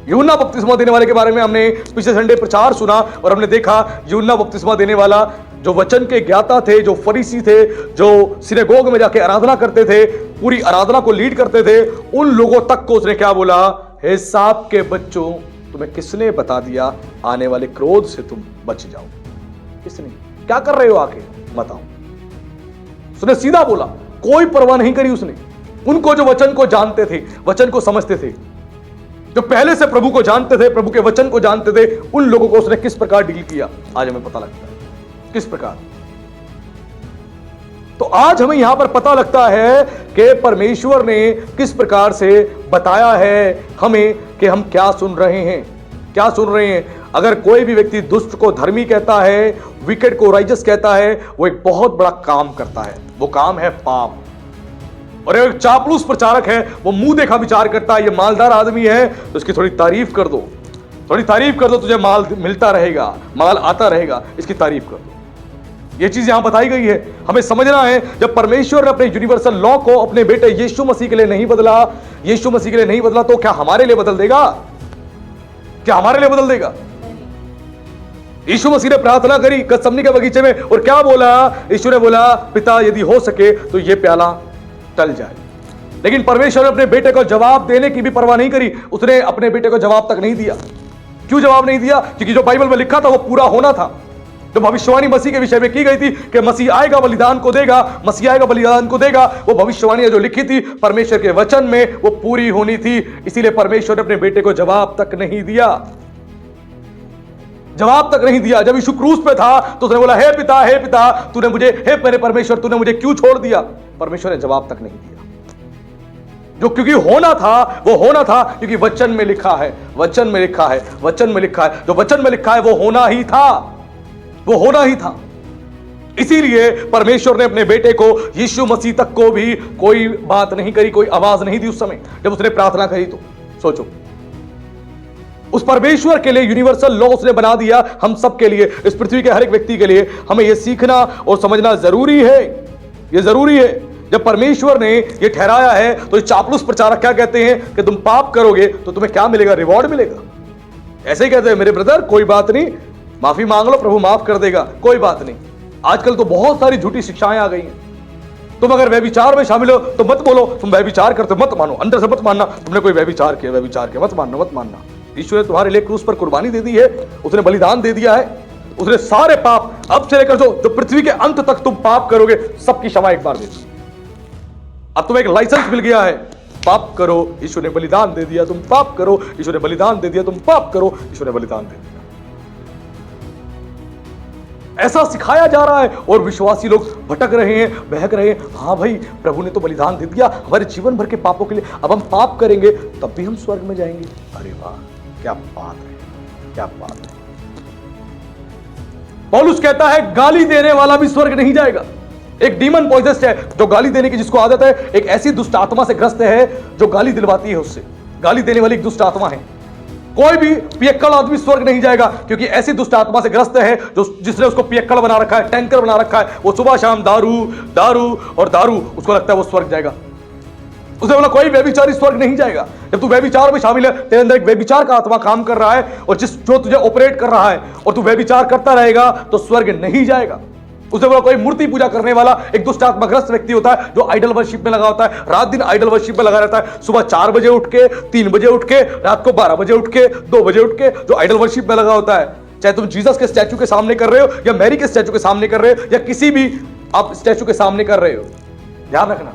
S1: यूहन्ना बपतिस्मा देने वाले के बारे में हमने पिछले संडे प्रचार सुना और हमने देखा यूहन्ना बपतिस्मा देने वाला जो वचन के ज्ञाता थे, जो फरीसी थे, जो सिनेगोग में जाके आराधना करते थे, पूरी आराधना को लीड करते थे, उन लोगों तक को उसने क्या बोला, हे सांप के बच्चों तुम्हें किसने बता दिया आने वाले क्रोध से तुम बच जाओ। किसने, क्या कर रहे हो आके बताओ। उसने सीधा बोला, कोई परवाह नहीं करी उसने। उनको जो वचन को जानते थे, वचन को समझते थे, जो पहले से प्रभु को जानते थे, प्रभु के वचन को जानते थे, उन लोगों को उसने किस प्रकार डील किया आज हमें पता लगता है, किस प्रकार। तो आज हमें यहां पर पता लगता है कि परमेश्वर ने किस प्रकार से बताया है हमें कि हम क्या सुन रहे हैं, क्या सुन रहे हैं। अगर कोई भी व्यक्ति दुष्ट को धर्मी कहता है, विकेट को राइजस कहता है, वो एक बहुत बड़ा काम करता है, वो काम है पाप। और एक चापलूस प्रचारक है, वो मुंह देखा विचार करता है, ये मालदार आदमी है तो इसकी थोड़ी तारीफ कर दो, थोड़ी तारीफ कर दो, तुझे माल मिलता रहेगा, माल आता रहेगा, इसकी तारीफ कर दो। ये चीज यहां बताई गई है। हमें समझना है, जब परमेश्वर ने अपने यूनिवर्सल लॉ को अपने बेटे यीशु मसीह के लिए नहीं बदला, यीशु मसीह के लिए नहीं बदला, तो क्या हमारे लिए बदल देगा? क्या हमारे लिए बदल देगा? यीशु मसीह ने प्रार्थना करी गतसमनी के बगीचे में और क्या बोला? यीशु ने बोला, पिता यदि हो सके तो ये प्याला टल जाए। लेकिन परमेश्वर ने अपने बेटे को जवाब देने की भी परवाह नहीं करी, उसने अपने बेटे को जवाब तक नहीं दिया। क्यों जवाब नहीं दिया? क्योंकि जो बाइबल में लिखा था वो पूरा होना था। जो भविष्यवाणी मसीह के विषय में की गई थी कि मसीह आएगा बलिदान को देगा, मसीह आएगा बलिदान को देगा, वो भविष्यवाणी जो लिखी थी परमेश्वर के वचन में वो पूरी होनी थी। इसीलिए परमेश्वर ने अपने बेटे को जवाब तक नहीं दिया। जवाब तक नहीं दिया। जब यीशु क्रूस पे था तो उसने बोला, हे पिता तूने मुझे, हे मेरे परमेश्वर तूने मुझे क्यों छोड़ दिया? परमेश्वर ने जवाब तक नहीं दिया। जो क्योंकि होना था वो होना था, क्योंकि वचन में लिखा है, वचन में लिखा है, वचन में लिखा है। जो वचन में लिखा है वो होना ही था, वो होना ही था। इसीलिए परमेश्वर ने अपने बेटे को, यीशु मसीह तक को भी कोई बात नहीं करी, कोई आवाज नहीं दी उस समय जब उसने प्रार्थना करी। तो सोचो, उस परमेश्वर के लिए यूनिवर्सल लॉ उसने बना दिया हम सब के लिए, इस पृथ्वी के हर एक व्यक्ति के लिए। हमें यह सीखना और समझना जरूरी है, यह जरूरी है। जब परमेश्वर ने यह ठहराया है तो चापलूस प्रचारक क्या कहते हैं कि तुम पाप करोगे तो तुम्हें क्या मिलेगा? रिवॉर्ड मिलेगा। ऐसे ही कहते हैं, मेरे ब्रदर कोई बात नहीं, माफी मांग लो, प्रभु माफ कर देगा, कोई बात नहीं। आजकल तो बहुत सारी झूठी शिक्षाएं आ गई हैं। तुम अगर व्यभिचार में शामिल हो तो मत बोलो तुम व्यभिचार करते हो, मत मानो, अंदर से मत मानना तुमने कोई व्यभिचार किया, व्यभिचार किया, मत मानना, मत मानना। ईश्वर ने तुम्हारे लिए क्रूस पर कुर्बानी दे दी है, उसने बलिदान दे दिया है, उसने सारे पाप अब से लेकर जो पृथ्वी के अंत तक तुम पाप करोगे सबकी क्षमा एक बार दे दी। अब तुम्हें एक लाइसेंस मिल गया है, पाप करो, ईश्वर ने बलिदान दे दिया, तुम पाप करो, ईश्वर ने बलिदान दे दिया, तुम पाप करो, ईश्वर ने बलिदान दे दिया। ऐसा सिखाया जा रहा है और विश्वासी लोग भटक रहे हैं, बहक रहे हैं। हाँ भाई, प्रभु ने तो बलिदान दे दिया हमारे जीवन भर के पापों के लिए, अब हम पाप करेंगे तब भी हम स्वर्ग में जाएंगे। अरे वाह, क्या बात है, क्या बात है। पौलुस कहता है गाली देने वाला भी स्वर्ग नहीं जाएगा। एक डीमन पॉइजस्ट है जो गाली देने की जिसको आदत है, एक ऐसी दुष्ट आत्मा से ग्रस्त है जो गाली दिलवाती है उससे। गाली देने वाली एक दुष्ट आत्मा है। कोई भी पियक्कड़ आदमी स्वर्ग नहीं जाएगा, क्योंकि ऐसी दुष्ट आत्मा से ग्रस्त है जो जिसने उसको पियक्कड़ बना रखा है, टैंकर बना रखा है। वो सुबह शाम दारू दारू और दारू, उसको लगता है वो स्वर्ग जाएगा। उसने बोला कोई व्यभिचारी स्वर्ग नहीं जाएगा। जब तू व्यभिचार में शामिल है, तेरे अंदर एक व्यभिचार का आत्मा काम कर रहा है और जो तुझे ऑपरेट कर रहा है और तू व्यभिचार करता रहेगा तो स्वर्ग नहीं जाएगा। उसने बोला कोई मूर्ति पूजा करने वाला एक दुष्ट आत्माग्रस्त व्यक्ति होता है जो आइडल वर्शिप में लगा होता है, रात दिन आइडल वर्शिप में लगा रहता है। सुबह 4 बजे उठ के, 3 बजे उठ के, रात को 12 बजे उठ के, 2 बजे उठ के जो आइडल वर्शिप में लगा होता है। चाहे तुम जीसस के स्टैचू के सामने कर रहे हो या मैरी के स्टैचू के सामने कर रहे हो या किसी भी आप स्टैचू के सामने कर रहे हो, ध्यान रखना,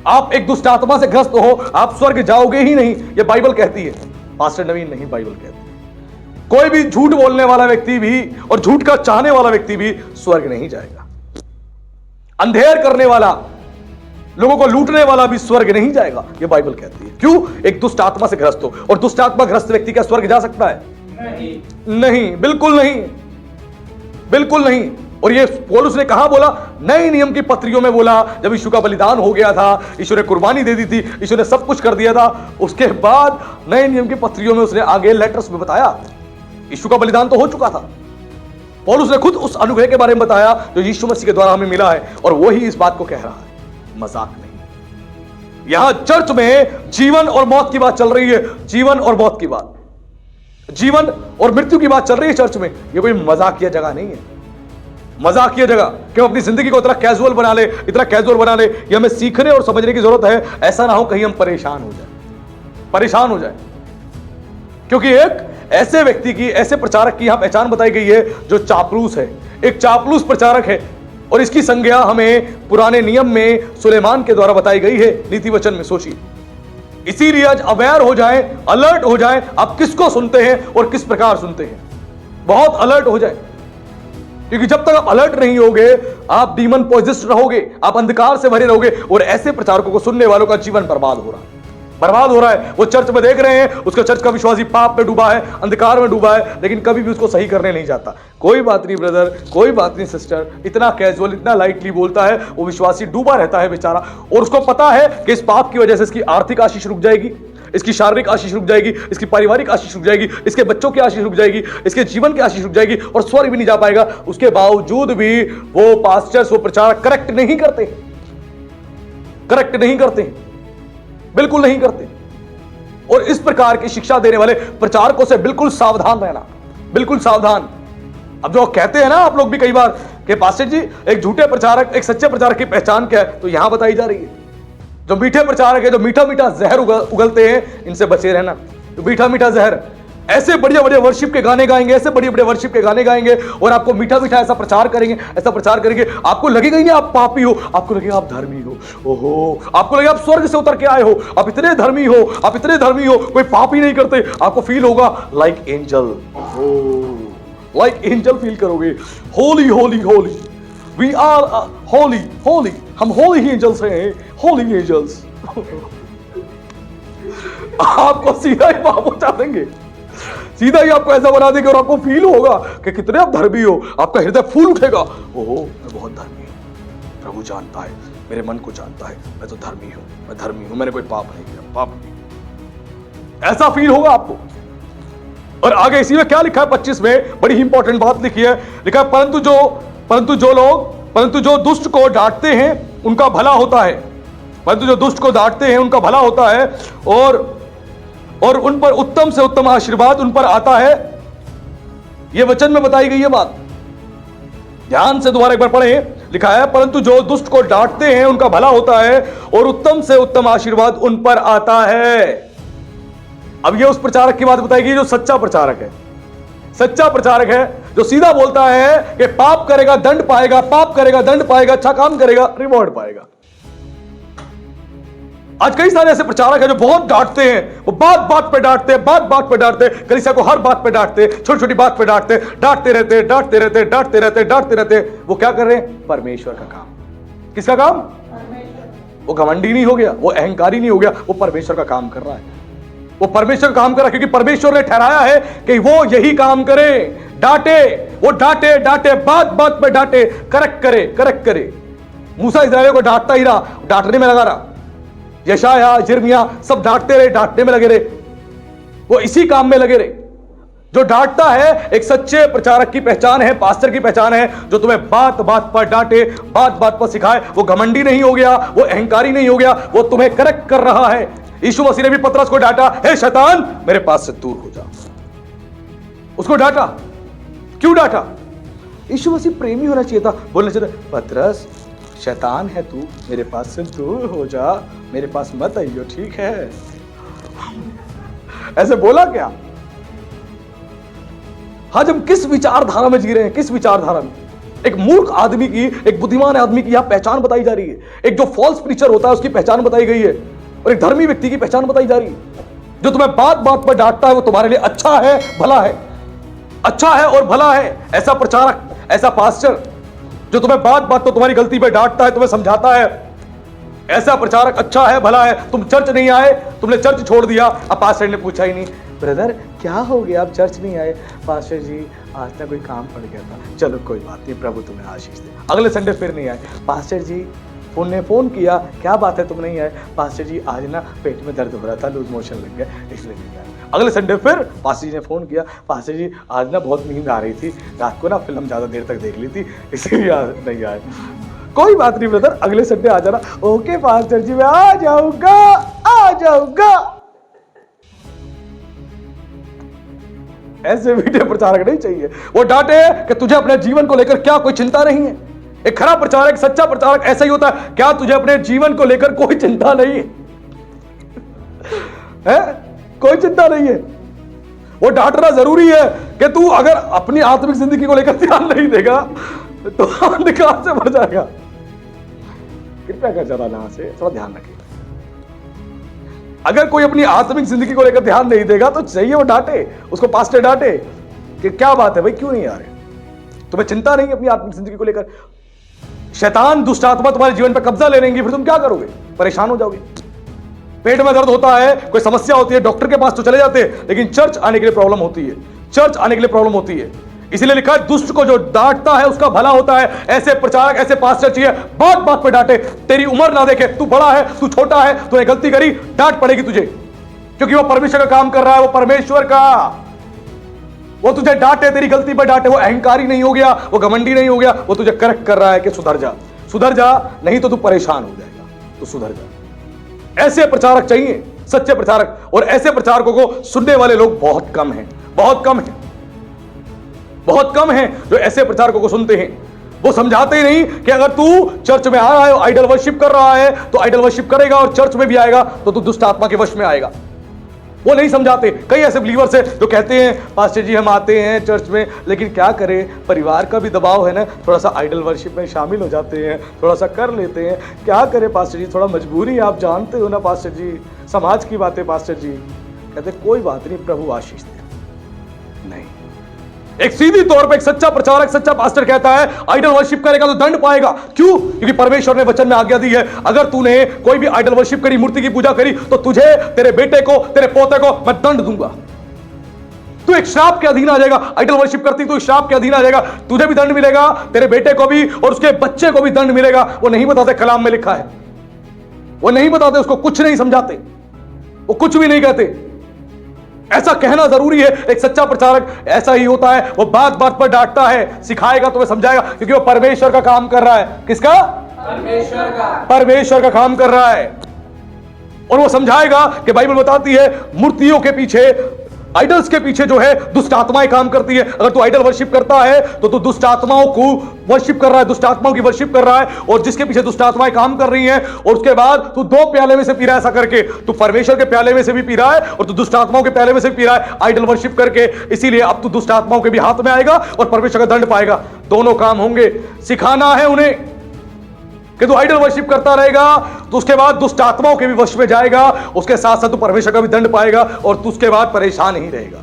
S1: आप एक दुष्ट आत्मा से ग्रस्त हो, आप स्वर्ग जाओगे ही नहीं। यह बाइबल कहती है, पास्टर नवीन नहीं, बाइबल कहती है। कोई भी झूठ बोलने वाला व्यक्ति भी और झूठ का चाहने वाला व्यक्ति भी स्वर्ग नहीं जाएगा। अंधेर करने वाला, लोगों को लूटने वाला भी स्वर्ग नहीं जाएगा, यह बाइबल कहती है। क्यों? एक दुष्ट आत्मा से ग्रस्त हो। और दुष्ट आत्मा ग्रस्त व्यक्ति क्या स्वर्ग जा सकता है? नहीं, बिल्कुल नहीं, बिल्कुल नहीं। और ये पौलुस ने कहां बोला? नए नियम की पत्रियों में बोला। जब यीशु का बलिदान हो गया था, यीशु ने कुर्बानी दे दी थी, यीशु ने सब कुछ कर दिया था, उसके बाद नए नियम की पत्रियों में उसने आगे लेटर्स में बताया यीशु का बलिदान तो हो चुका था। पौलुस ने खुद उस अनुग्रह के बारे में बताया जो यीशु मसीह के द्वारा हमें मिला है, और वही इस बात को कह रहा है, मजाक नहीं। यहां चर्च में जीवन और मौत की बात चल रही है, जीवन और मौत की बात, जीवन और मृत्यु की बात चल रही है चर्च में। यह कोई मजाकिया जगह नहीं है, मजाकिया जगह कि हम अपनी जिंदगी को इतना कैजुअल बना ले, इतना कैजुअल बना ले। ये हमें सीखने और समझने की जरूरत है। ऐसा ना हो कहीं हम परेशान हो जाए, परेशान हो जाए। क्योंकि एक ऐसे व्यक्ति की, ऐसे प्रचारक की यहां पहचान बताई गई है जो चापलूस है, एक चापलूस प्रचारक है। और इसकी संज्ञा हमें पुराने नियम में सुलेमान के द्वारा बताई गई है, नीति वचन में। सोचिए, इसीलिए आज अवेयर हो जाएं, अलर्ट हो जाएं, आप किसको सुनते हैं और किस प्रकार सुनते हैं, बहुत अलर्ट हो जाएं। क्योंकि जब तक आप अलर्ट नहीं होगे, आप डीमन पॉजेस्ड रहोगे, आप अंधकार से भरे रहोगे, और ऐसे प्रचारकों को सुनने वालों का जीवन बर्बाद हो रहा है, बर्बाद हो रहा है। वो चर्च में देख रहे हैं, उसका चर्च का विश्वासी पाप में डूबा है, अंधकार में डूबा है, लेकिन कभी भी उसको सही करने नहीं जाता। कोई बात नहीं ब्रदर, कोई बात नहीं सिस्टर, इतना कैजुअल, इतना लाइटली बोलता है, वो विश्वासी डूबा रहता है बेचारा। और उसको पता है कि इस पाप की वजह से इसकी आर्थिक आशीष रुक जाएगी, इसकी शारीरिक आशीष रुक जाएगी, इसकी पारिवारिक आशीष रुक जाएगी, इसके बच्चों की आशीष रुक जाएगी, इसके जीवन की आशीष रुक जाएगी, और स्वर्ग भी नहीं जा पाएगा। उसके बावजूद भी वो पास्टर्स, वो प्रचारक करेक्ट नहीं करते, करेक्ट नहीं करते, बिल्कुल नहीं करते। और इस प्रकार की शिक्षा देने वाले प्रचारकों से बिल्कुल सावधान रहना, बिल्कुल सावधान। अब जो कहते हैं ना आप लोग भी कई बार कि पास्टर जी एक झूठे प्रचारक, एक सच्चे प्रचारक की पहचान क्या है, तो यहां बताई जा रही है। जो मीठे प्रचारक है, जो मीठा मीठा जहर उगलते हैं, इनसे बचे रहना। तो मीठा मीठा जहर, ऐसे बढ़िया बढ़िया वर्शिप के गाने गाएंगे, ऐसे बढ़िया बढ़िया वर्शिप के गाने गाएंगे, और आपको मीठा मीठा ऐसा प्रचार करेंगे, ऐसा प्रचार करेंगे, आपको लगेगा ही नहीं आप पापी हो, आपको लगेगा आप धर्मी हो। ओहो, आपको लगेगा आप स्वर्ग से उतर के आए हो, आप इतने धर्मी हो, आप इतने धर्मी हो, कोई पाप ही नहीं करते, आपको फील होगा like angel. Like angel feel करोगे। होली होली होली, वी आर होली होली, हम होली एंजल्स हैं, होली एंजल्स। आपको सीधा ही वहां पहुंचा देंगे, सीधा ही आपको ऐसा बना देंगे और आपको फील होगा कि कितने आप धर्मी हो। आपका हृदय फूल उठेगा, ओहो मैं बहुत धर्मी हूं, प्रभु जानता है, मेरे मन को जानता है, मैं तो धर्मी हूं, मैं धर्मी हूं, मैंने कोई पाप नहीं किया, पाप नहीं। ऐसा फील होगा आपको। और आगे इसी में क्या लिखा है 25 में, बड़ी इंपॉर्टेंट बात लिखी है, लिखा है परंतु जो दुष्ट को डांटते हैं उनका भला होता है, परंतु जो दुष्ट को डांटते हैं उनका भला होता है, और उन पर उत्तम से उत्तम आशीर्वाद उन पर आता है। यह वचन में बताई गई है बात, ध्यान से दोबारा एक बार पढ़े। लिखा है परंतु जो दुष्ट को डांटते हैं उनका भला होता है और उत्तम से उत्तम आशीर्वाद उन पर आता है। अब यह उस प्रचारक की बात बताई गई जो सच्चा प्रचारक है। सच्चा प्रचारक है जो सीधा बोलता है कि पाप करेगा दंड पाएगा, पाप करेगा दंड पाएगा, अच्छा काम करेगा रिवॉर्ड पाएगा। आज कई सारे ऐसे प्रचारक हैं जो बहुत डांटते हैं, वो बात बात पे डांटते हैं, बात बात पे डांटते हैं, कलीसिया को हर बात पे डांटते हैं, छोटी छोटी बात पे डांटते हैं, डांटते रहते डांटते रहते डांटते रहते डांटते रहते। वो क्या कर रहे हैं? परमेश्वर का काम। किसका काम? वो घमंडी नहीं हो गया, वो अहंकारी नहीं हो गया, वो परमेश्वर का काम कर रहा है। वो परमेश्वर काम कर रहा है क्योंकि परमेश्वर ने ठहराया है कि वो यही काम करे। डांटे, वो डांटे डांटे, बात बात पे डांटे, करेक्ट करे करेक्ट करे। मूसा इस्राएलियों को डांटता ही रहा, डांटने में लगा रहा। यशाया यिर्मयाह सब डांटते रहे, डांटने में लगे रहे, वो इसी काम में लगे रहे। जो डांटता है एक सच्चे प्रचारक की पहचान है, पास्टर की पहचान है, जो तुम्हें बात बात पर डांटे, बात बात पर सिखाए। वो घमंडी नहीं हो गया, वो अहंकारी नहीं हो गया, वो तुम्हें करेक्ट कर रहा है। यीशु मसीह ने भी पतरस को डांटा, हे शैतान मेरे पास से दूर हो जा। उसको डांटा, क्यों डांटा? यीशु मसीह प्रेमी होना चाहिए था, बोलना चाहिए था पतरस शैतान है तू, मेरे पास से दूर हो जा, मेरे पास मत आइयो, ठीक है? ऐसे बोला क्या? आज हम किस विचारधारा में जी रहे हैं? किस विचारधारा में? एक मूर्ख आदमी की, एक बुद्धिमान आदमी की यहां पहचान बताई जा रही है। एक जो फॉल्स प्रीचर होता है उसकी पहचान बताई गई है, और एक धर्मी व्यक्ति की पहचान बताई जा रही है। जो तुम्हें बात बात पर डांटता है वो तुम्हारे लिए अच्छा है, भला है, अच्छा है और भला है। ऐसा प्रचारक, ऐसा पास्टर जो तुम्हें बात बात तो तुम्हारी गलती पे डांटता है, तुम्हें समझाता है, ऐसा प्रचारक अच्छा है, भला है। तुम चर्च नहीं आए, तुमने चर्च छोड़ दिया, अब पास्टर ने पूछा ही नहीं, ब्रदर क्या हो गया आप चर्च नहीं आए? पास्टर जी आज ना कोई काम पड़ गया था, चलो कोई बात नहीं, प्रभु तुम्हें आशीष दे। अगले संडे फिर नहीं आए, पास्टर जी फोन किया, क्या बात है तुम नहीं आए? पास्टर जी आज ना पेट में दर्द हो रहा था, लूज मोशन लग गया, इसलिए नहीं आए। अगले संडे फिर पास्टर जी ने फोन किया, पास्टर जी आज ना बहुत नींद आ रही थी, रात को ना फिल्म ज्यादा देर तक देख ली थी, इसलिए नहीं आए। कोई बात नहीं ब्रदर, अगले संडे आ जाना। ओके पास्टर जी मैं आ जाऊंगा, आ जाऊंगा। ऐसे वीडियो प्रचारक नहीं चाहिए। वो डांटे कि तुझे अपने जीवन को लेकर क्या कोई चिंता नहीं है। एक खराब प्रचारक, सच्चा प्रचारक ऐसा ही होता है, क्या तुझे अपने जीवन को लेकर कोई चिंता नहीं है? कोई चिंता नहीं है। वो डांटना जरूरी है कि तू अगर अपनी आत्मिक जिंदगी को लेकर ध्यान नहीं देगा तो अंधकार से भर जाएगा। कृपया कर जरा यहां से थोड़ा ध्यान रखिए। अगर कोई अपनी आत्मिक जिंदगी को लेकर ध्यान नहीं देगा तो चाहिए वो डांटे, उसको पास्टर डांटे कि क्या बात है भाई, क्यों नहीं आ रहे? तुम्हें चिंता नहीं अपनी आत्मिक जिंदगी को लेकर। शैतान, दुष्ट आत्मा तुम्हारे जीवन पर कब्जा ले लेंगी, फिर तुम क्या करोगे? परेशान हो जाओगे। पेट में दर्द होता है, कोई समस्या होती है, डॉक्टर के पास तो चले जाते हैं, लेकिन चर्च आने के लिए प्रॉब्लम होती है। चर्च आने के लिए प्रॉब्लम होती है। इसीलिए लिखा है दुष्ट को जो डांटता है उसका भला होता है। ऐसे प्रचारक, ऐसे पास्टर चाहिए, बात बात पे डांटे, तेरी उम्र ना देखे, तू बड़ा है, तू छोटा है, तूने गलती करी, डांट पड़ेगी तुझे, क्योंकि वो परमेश्वर का काम कर रहा है। वो परमेश्वर का, वो तुझे डांटे, तेरी गलती पर डांटे, वो अहंकारी नहीं हो गया, वो घमंडी नहीं हो गया, वो तुझे करेक्ट कर रहा है कि सुधर जा, सुधर जा, नहीं तो तू परेशान हो जाएगा, तो सुधर जा। ऐसे प्रचारक चाहिए, सच्चे प्रचारक। और ऐसे प्रचारकों को सुनने वाले लोग बहुत कम हैं, बहुत कम हैं, बहुत कम हैं जो ऐसे प्रचारकों को सुनते हैं। वो समझाते ही नहीं कि अगर तू चर्च में आ रहा है, आइडल वर्शिप कर रहा है, तो आइडल वर्शिप करेगा और चर्च में भी आएगा तो तू दुष्ट आत्मा के वश में आएगा। वो नहीं समझाते। कई ऐसे बिलीवर्स हैं जो कहते हैं पास्टर जी हम आते हैं चर्च में, लेकिन क्या करें, परिवार का भी दबाव है ना, थोड़ा सा आइडल वर्शिप में शामिल हो जाते हैं, थोड़ा सा कर लेते हैं। क्या करें पास्टर जी, थोड़ा मजबूरी है, आप जानते हो ना पास्टर जी, समाज की बातें पास्टर जी। कहते कोई बात नहीं, प्रभु आशीष दे। नहीं, एक सीधी तौर पे एक सच्चा प्रचारक, सच्चा पास्टर कहता है आइडल वर्शिप करेगा तो दंड पाएगा। क्यों? क्योंकि परमेश्वर ने वचन में आज्ञा दी है, अगर तूने कोई भी आइडल वर्शिप करी, मूर्ति की पूजा करी, तो तुझे, तेरे बेटे को, तेरे पोते को मैं दंड दूंगा। तू एक श्राप के अधीन आ जाएगा। आइडल वर्शिप करती तो श्राप के अधीन आ जाएगा। तुझे भी दंड मिलेगा, तेरे बेटे को भी, और उसके बच्चे को भी दंड मिलेगा। वो नहीं बताते कलाम में लिखा है, वो नहीं बताते, उसको कुछ नहीं समझाते, वो कुछ भी नहीं कहते। ऐसा कहना जरूरी है। एक सच्चा प्रचारक ऐसा ही होता है, वो बात बात पर डांटता है, सिखाएगा तो वह समझाएगा, क्योंकि वो परमेश्वर का काम कर रहा है। किसका? परमेश्वर का काम कर रहा है। और वो समझाएगा कि बाइबल बताती है मूर्तियों के पीछे, आइडल्स के पीछे जो है दुष्ट आत्माएं काम करती है। अगर तू आइडल वर्शिप करता है तो तू दुष्ट आत्माओं को वर्शिप कर रहा है, दुष्ट आत्माओं की वर्शिप कर रहा है, और जिसके पीछे दुष्ट आत्माएं काम कर रही हैं, और उसके बाद तू दो प्याले में से पी रहा है। ऐसा करके तू परमेश्वर के प्याले में से भी पी रहा है और तू दुष्ट आत्माओं के प्याले में से भी पी रहा है, आइडल वर्शिप करके। इसीलिए अब तू दुष्ट आत्माओं के भी हाथ में आएगा और परमेश्वर का दंड पाएगा। दोनों काम होंगे। सिखाना है उन्हें कि तू आइडल वर्शिप करता रहेगा तो उसके बाद दुष्ट आत्माओं के भी वश में जाएगा, उसके साथ साथ तू परमेश्वर का भी दंड पाएगा, और तू उसके बाद परेशान ही रहेगा।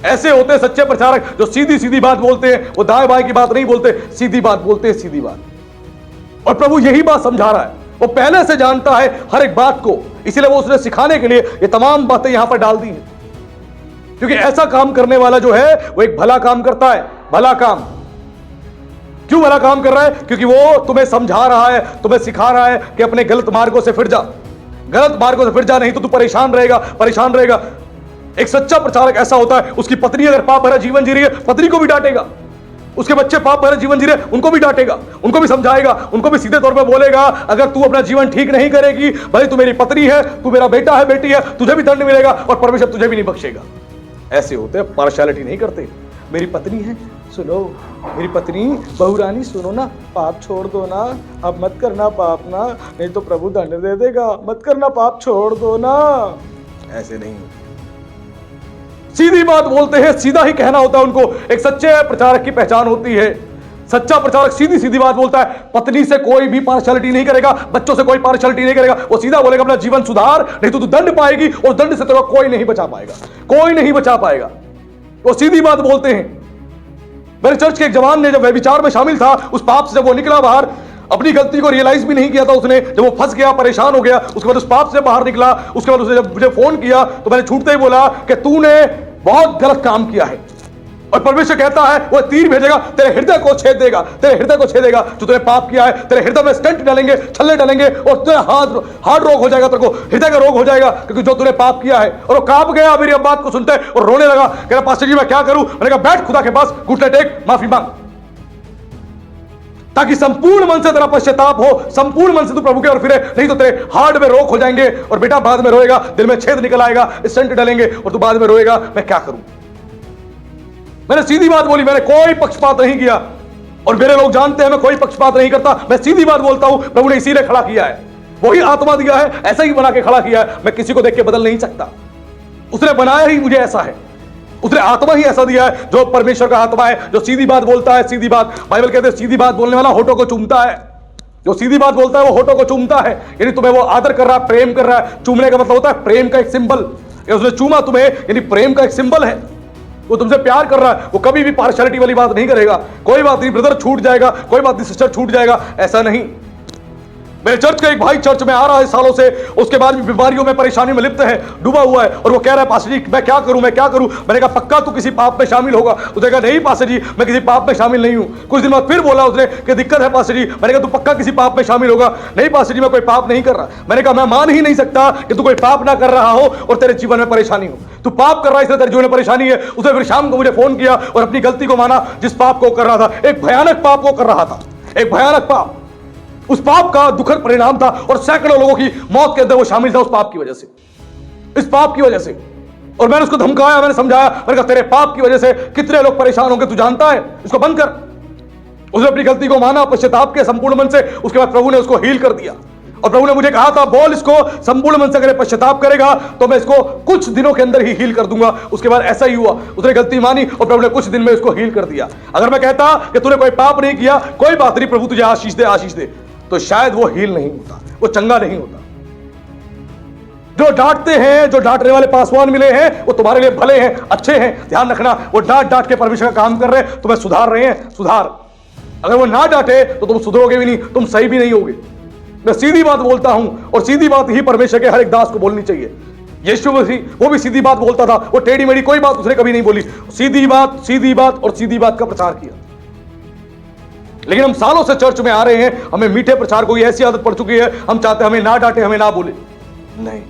S1: ऐसे होते हैं सच्चे प्रचारक जो सीधी सीधी बात बोलते हैं। वो दाएं बाएं की बात नहीं बोलते, सीधी बात बोलते हैं, सीधी बात। और प्रभु यही बात समझा रहा है। वो पहले से जानता है हर एक बात को, इसीलिए वो उसने सिखाने के लिए ये तमाम बातें यहां पर डाल दी हैं। क्योंकि ऐसा काम करने वाला जो है वो एक भला काम करता है। भला काम क्यों भला काम कर रहा है? क्योंकि वो तुम्हें समझा रहा है, तुम्हें सिखा रहा है कि अपने गलत मार्गों से फिर जा, गलत मार्गों से फिर जा, नहीं तो तू परेशान रहेगा, परेशान रहेगा। एक सच्चा प्रचारक ऐसा होता है, उसकी पत्नी अगर पाप भरा जीवन जी रही है, पत्नी को भी डांटेगा। उसके बच्चे पाप भरा जीवन जी रहे, उनको भी डांटेगा, उनको भी समझाएगा, उनको भी सीधे तौर पे बोलेगा अगर तू अपना जीवन ठीक नहीं करेगी, भले तू मेरी पत्नी है, तू मेरा बेटा है, बेटी है, तुझे भी दंड मिलेगा और परमेश्वर तुझे भी नहीं बख्शेगा। ऐसे होते हैं, पार्शियलिटी नहीं करते। मेरी पत्नी है, सुनो, मेरी पत्नी, बहू रानी सुनो ना, पाप छोड़ दो ना, अब मत करना पाप ना, नहीं तो प्रभु दंड दे देगा, मत करना पाप, छोड़ दो ना। ऐसे नहीं, सीधी बात बोलते हैं, सीधा ही कहना होता है उनको। एक सच्चे प्रचारक की पहचान होती है। सच्चा प्रचारक सीधी सीधी बात बोलता है। पत्नी से कोई भी पार्शियलिटी नहीं करेगा, बच्चों से कोई पार्शियलिटी नहीं करेगा। वो सीधा बोलेगा अपना जीवन सुधार, नहीं तो तू दंड पाएगी, और दंड से तेरा कोई नहीं बचा पाएगा, कोई नहीं बचा पाएगा। वो सीधी बात बोलते हैं। मेरे चर्च के एक जवान ने जब व्यभिचार में शामिल था, उस पाप से जब वो निकला बाहर, अपनी गलती को रियलाइज भी नहीं किया था उसने, जब वो फंस गया, परेशान हो गया, उसके बाद उस पाप से बाहर निकला, उसके बाद उसने जब मुझे फोन किया तो मैंने छूटते ही बोला कि तूने बहुत गलत काम किया है, और परमेश्वर कहता है वो तीर भेजेगा, तेरे हृदय को छेद देगा, तेरे हृदय को छेदेगा। जो तूने पाप किया है, तेरे हृदय में स्टंट डालेंगे, छल्ले डालेंगे, और तेरा हार्ट रोग हो जाएगा, तेरे को हृदय का रोग हो जाएगा, क्योंकि जो तूने पाप किया है। और वो कांप गया मेरी अब बात को सुनते और रोने लगा, कह रहा पास्टर जी मैं क्या करूं? मैंने कहा बैठ खुदा के पास, घुटने टेक, माफी मांग, ताकि संपूर्ण मन से तेरा पश्चाताप हो, संपूर्ण मन से तू प्रभु की ओर फिरे, नहीं तो तेरे हार्ट में रोग हो जाएंगे, और बेटा बाद में रोएगा, दिल में छेद निकल आएगा, स्टंट डालेंगे, और तू बाद में रोएगा मैं क्या करूं। मैंने सीधी बात बोली, मैंने कोई पक्षपात नहीं किया, और मेरे लोग जानते हैं मैं कोई पक्षपात नहीं करता, मैं सीधी बात बोलता हूं। प्रभु ने इसीलिए खड़ा किया है, वही आत्मा दिया है, ऐसा ही बना के खड़ा किया है। मैं किसी को देख के बदल नहीं सकता, उसने बनाया ही मुझे ऐसा है, उसने आत्मा ही ऐसा दिया है, जो परमेश्वर का आत्मा है, जो सीधी बात बोलता है। सीधी बात, बाइबल कहते हैं सीधी बात बोलने वाला होठों को चूमता है। जो सीधी बात बोलता है वो होठों को चूमता है, यानी तुम्हें वो आदर कर रहा है, प्रेम कर रहा है। चूमने का मतलब होता है प्रेम का एक सिंबल, उसने चूमा तुम्हें, यानी प्रेम का एक सिंबल है, वो तुमसे प्यार कर रहा है। वो कभी भी पार्शियलिटी वाली बात नहीं करेगा, कोई बात नहीं ब्रदर छूट जाएगा, कोई बात नहीं सिस्टर छूट जाएगा, ऐसा नहीं। मेरे चर्च का एक भाई चर्च में आ रहा है सालों से, उसके बाद भी बीमारियों में, परेशानी में लिप्त है, डूबा हुआ है, और वो कह रहा है पास्टर जी मैं क्या करूं, मैं क्या करूं। मैंने कहा पक्का तू किसी पाप में शामिल होगा। उसने कहा नहीं पास्टर जी मैं किसी पाप में शामिल नहीं हूं। कुछ दिन बाद फिर बोला उसने कि दिक्कत है पास्टर जी। मैंने कहा तू पक्का किसी पाप में शामिल होगा। नहीं पास्टर जी मैं कोई पाप नहीं कर रहा। मैंने कहा मैं मान ही नहीं सकता कि तू कोई पाप ना कर रहा हो और तेरे जीवन में परेशानी हो। तू पाप कर रहा है इसलिए तेरे जीवन में परेशानी है। उसने फिर शाम को मुझे फोन किया और अपनी गलती को माना, जिस पाप को कर रहा था, एक भयानक पाप को कर रहा था, एक भयानक पाप। उस पाप का दुखद परिणाम था, और सैकड़ों लोगों की मौत के अंदर वो शामिल था उस पाप की वजह से, इस पाप की वजह से। और मैंने उसको धमकाया, मैंने समझाया, मैंने कहा तेरे पाप की वजह से कितने लोग परेशान होंगे तू जानता है, इसको बंद कर। उसने अपनी गलती को माना, पश्चाताप के संपूर्ण मन से। उसके बाद प्रभु ने उसको हील कर दिया, और प्रभु ने मुझे कहा था बोल इसको संपूर्ण मन से अगर पश्चाताप करेगा तो मैं इसको कुछ दिनों के अंदर ही हील कर दूंगा। उसके बाद ऐसा ही हुआ, उसने गलती मानी और प्रभु ने कुछ दिन में उसको हील कर दिया। अगर मैं कहता कि तूने कोई पाप नहीं किया, कोई बात नहीं, प्रभु तुझे आशीष दे, आशीष दे, तो शायद वो हील नहीं होता, वो चंगा नहीं होता। जो डांटते हैं, जो डांटने वाले पासवान मिले हैं, वो तुम्हारे लिए भले हैं, अच्छे हैं। ध्यान रखना, वो डांट डांट के परमेश्वर का काम कर रहे हैं, तुम्हें सुधार रहे हैं। सुधार। अगर वो ना डांटे तो तुम सुधरोगे भी नहीं, तुम सही भी नहीं होगे। मैं सीधी बात बोलता हूं, और सीधी बात ही परमेश्वर के हर एक दास को बोलनी चाहिए। यीशु मसीह वो भी सीधी बात बोलता था, वो टेढ़ी मेढ़ी कोई बात उसने कभी नहीं बोली। सीधी बात और सीधी बात का प्रचार किया। लेकिन हम सालों से चर्च में आ रहे हैं, हमें मीठे प्रचार को ऐसी आदत पड़ चुकी है, हम चाहते हैं हमें ना डांटे, हमें ना बोले। नहीं,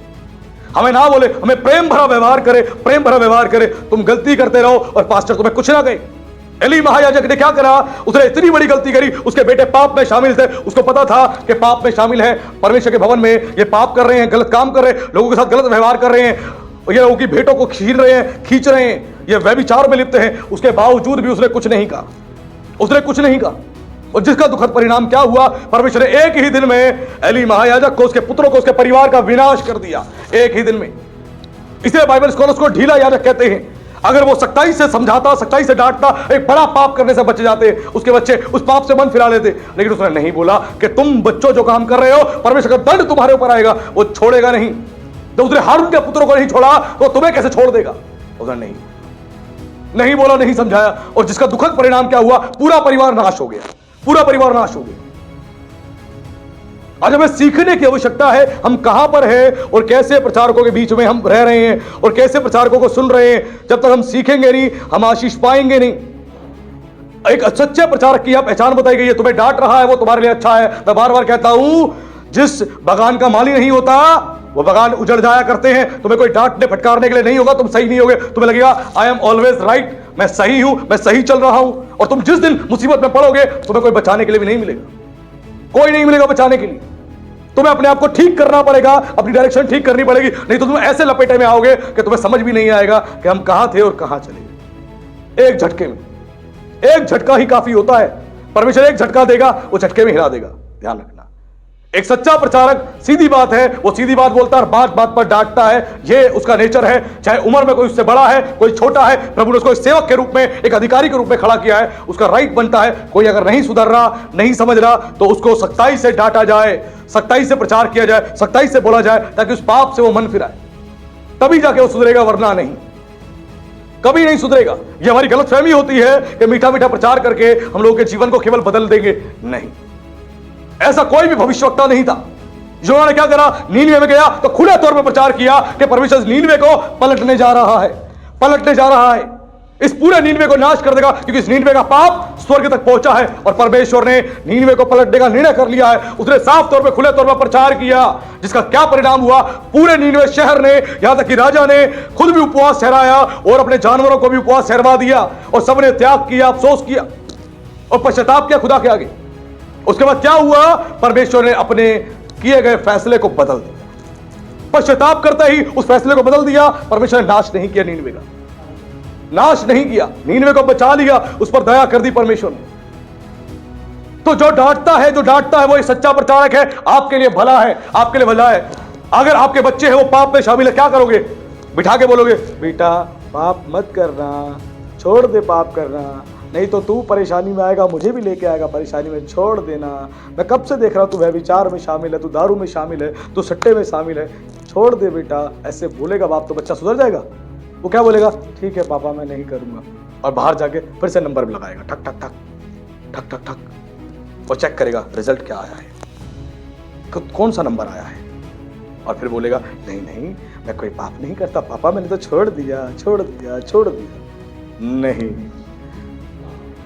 S1: हमें ना बोले, हमें प्रेम भरा व्यवहार करे, प्रेम भरा व्यवहार करे। तुम गलती करते रहो और पास्टर तुम्हें कुछ ना कहे। एली महायाजक ने क्या करा? उसने इतनी बड़ी गलती करी, उसके बेटे पाप में शामिल थे, उसको पता था कि पाप में शामिल है, परमेश्वर के भवन में ये पाप कर रहे हैं, गलत काम कर रहे हैं, लोगों के साथ गलत व्यवहार कर रहे हैं, ये लोगों की भेंटों को खींच रहे हैं, ये व्यभिचार में लिप्त हैं। उसके बावजूद भी उसने कुछ नहीं कहा, उसने कुछ नहीं कहा। और जिसका दुखद परिणाम क्या हुआ? परमेश्वर ने एक ही दिन में एली महायाजक को, उसके पुत्रों को, उसके परिवार का विनाश कर दिया, एक ही दिन में। इसलिए बाइबल स्कॉलर्स को ढीला याजक कहते हैं। अगर वो सच्चाई से समझाता, सच्चाई से डांटता, एक बड़ा पाप करने से बच जाते, उसके बच्चे उस पाप से मन फिरा लेते। लेकिन उसने नहीं बोला कि तुम बच्चों जो काम कर रहे हो, परमेश्वर का दंड तुम्हारे ऊपर आएगा, वो छोड़ेगा नहीं। तो उसने हारून के पुत्रों को नहीं छोड़ा तो तुम्हें कैसे छोड़ देगा? उसने नहीं बोला, नहीं समझाया, और जिसका दुखद परिणाम क्या हुआ? पूरा परिवार नाश हो गया, पूरा परिवार नाश हो गया। आज हमें सीखने की आवश्यकता है, हम कहां पर हैं और कैसे प्रचारकों के बीच में हम रह रहे हैं और कैसे प्रचारकों को सुन रहे हैं। जब तक हम सीखेंगे नहीं, हम आशीष पाएंगे नहीं। एक सच्चे प्रचारक की पहचान बताई गई है। तुम्हें डांट रहा है, वो तुम्हारे लिए अच्छा है। मैं बार बार कहता हूं, जिस बगान का माली नहीं होता, वो बगान उजड़ जाया करते हैं। तुम्हें कोई डांटने फटकारने के लिए नहीं होगा, तुम सही नहीं होगे, तुम्हें लगेगा आई एम ऑलवेज राइट, मैं सही हूं, मैं सही चल रहा हूं। और तुम जिस दिन मुसीबत में पड़ोगे, तुम्हें कोई बचाने के लिए भी नहीं मिलेगा, कोई नहीं मिलेगा बचाने के लिए। तुम्हें अपने आप को ठीक करना पड़ेगा, अपनी डायरेक्शन ठीक करनी पड़ेगी, नहीं तो तुम ऐसे लपेटे में आओगे कि तुम्हें समझ भी नहीं आएगा कि हम कहां थे और कहां चले गए। एक झटके में, एक झटका ही काफी होता है। परमेश्वर एक झटका देगा, वो झटके में हिला देगा। ध्यान रखना, एक सच्चा प्रचारक सीधी बात है, वो सीधी बात बोलता है और बात बात पर डांटता है। ये उसका नेचर है। चाहे उम्र में कोई उससे बड़ा है, कोई छोटा है, प्रभु ने उसको एक सेवक के रूप में, एक अधिकारी के रूप में खड़ा किया है। उसका राइट बनता है, कोई अगर नहीं सुधर रहा, नहीं समझ रहा, तो उसको सख्ताई से डांटा जाए, सख्ताई से प्रचार किया जाए, सख्ताई से बोला जाए, ताकि उस पाप से वो मन फिराए। तभी जाके वो सुधरेगा, वरना नहीं, कभी नहीं सुधरेगा। ये हमारी गलतफहमी होती है कि मीठा मीठा प्रचार करके हम लोगों के जीवन को केवल बदल देंगे। नहीं, ऐसा कोई भी भविष्यवक्ता नहीं था। योना ने क्या करा? नीनवे में गया तो खुले तौर पर प्रचार किया कि परमेश्वर नीनवे को पलटने जा रहा है, पलटने जा रहा है, इस पूरे नीनवे को नाश कर देगा, क्योंकि इस नीनवे का पाप स्वर्ग तक पहुंचा है और परमेश्वर ने नीनवे को पलटने का निर्णय कर लिया है। उसने साफ तौर पर, खुले तौर पर प्रचार किया, जिसका क्या परिणाम हुआ? पूरे नीनवे शहर ने, यहां तक कि राजा ने खुद भी उपवास ठहराया और अपने जानवरों को भी उपवास ठहरवा दिया, और सबने त्याग किया, अफसोस किया और पश्चाताप किया खुदा के आगे। उसके बाद क्या हुआ? परमेश्वर ने अपने किए गए फैसले को बदल दिया। पश्चाताप करते ही उस फैसले को बदल दिया। परमेश्वर ने नाश नहीं किया नीनवे का, नाश नहीं किया, नीनवे को बचा लिया, उस पर दया कर दी परमेश्वर ने। तो जो डांटता है वो एक सच्चा प्रचारक है, आपके लिए भला है, आपके लिए भला है। अगर आपके बच्चे हैं वो पाप में शामिल है, क्या करोगे? बिठा के बोलोगे, बेटा पाप मत करना, छोड़ दे पाप करना, नहीं तो तू परेशानी में आएगा, मुझे भी लेके आएगा परेशानी में, छोड़ देना। मैं कब से देख रहा हूं तू व्यभिचार में शामिल है, तू दारू में शामिल है, तू सट्टे में शामिल है, छोड़ दे बेटा। ऐसे बोलेगा बाप तो बच्चा सुधर जाएगा। वो क्या बोलेगा? ठीक है पापा मैं नहीं करूंगा, और बाहर जाके फिर से नंबर भी लगाएगा, ठक ठक ठक ठक ठक ठक, और चेक करेगा रिजल्ट क्या आया है, कौन सा नंबर आया है, और फिर बोलेगा नहीं नहीं मैं कोई पाप नहीं करता पापा, मैंने तो छोड़ दिया छोड़ दिया छोड़ दिया। नहीं,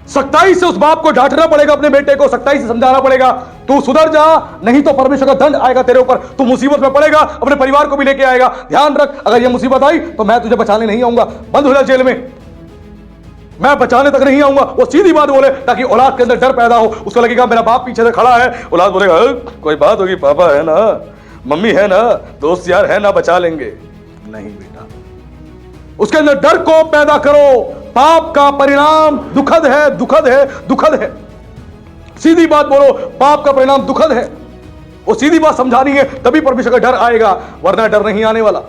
S1: सख्ताई से उस बाप को डांटना पड़ेगा, अपने बेटे को सख्ताई से समझाना पड़ेगा, तू सुधर जा, नहीं तो परमेश्वर का दंड आएगा तेरे ऊपर, तू मुसीबत में पड़ेगा, अपने परिवार को भी लेके आएगा। ध्यान रख, अगर ये मुसीबत आई तो मैं तुझे बचाने नहीं आऊंगा, बंद हो जा जेल में, मैं बचाने तक नहीं आऊंगा। वो सीधी बात बोले ताकि औलाद के अंदर डर पैदा हो, उसको लगेगा मेरा बाप पीछे से खड़ा है। औलाद बोलेगा कोई बात होगी, पापा है ना, मम्मी है ना, दोस्त यार है ना, बचा लेंगे। नहीं बेटा, उसके अंदर डर को पैदा करो। पाप का परिणाम दुखद है, दुखद है, दुखद है। सीधी बात बोलो, पाप का परिणाम दुखद है। वो सीधी बात समझानी है, तभी परमेश्वर का डर आएगा, वरना डर नहीं आने वाला।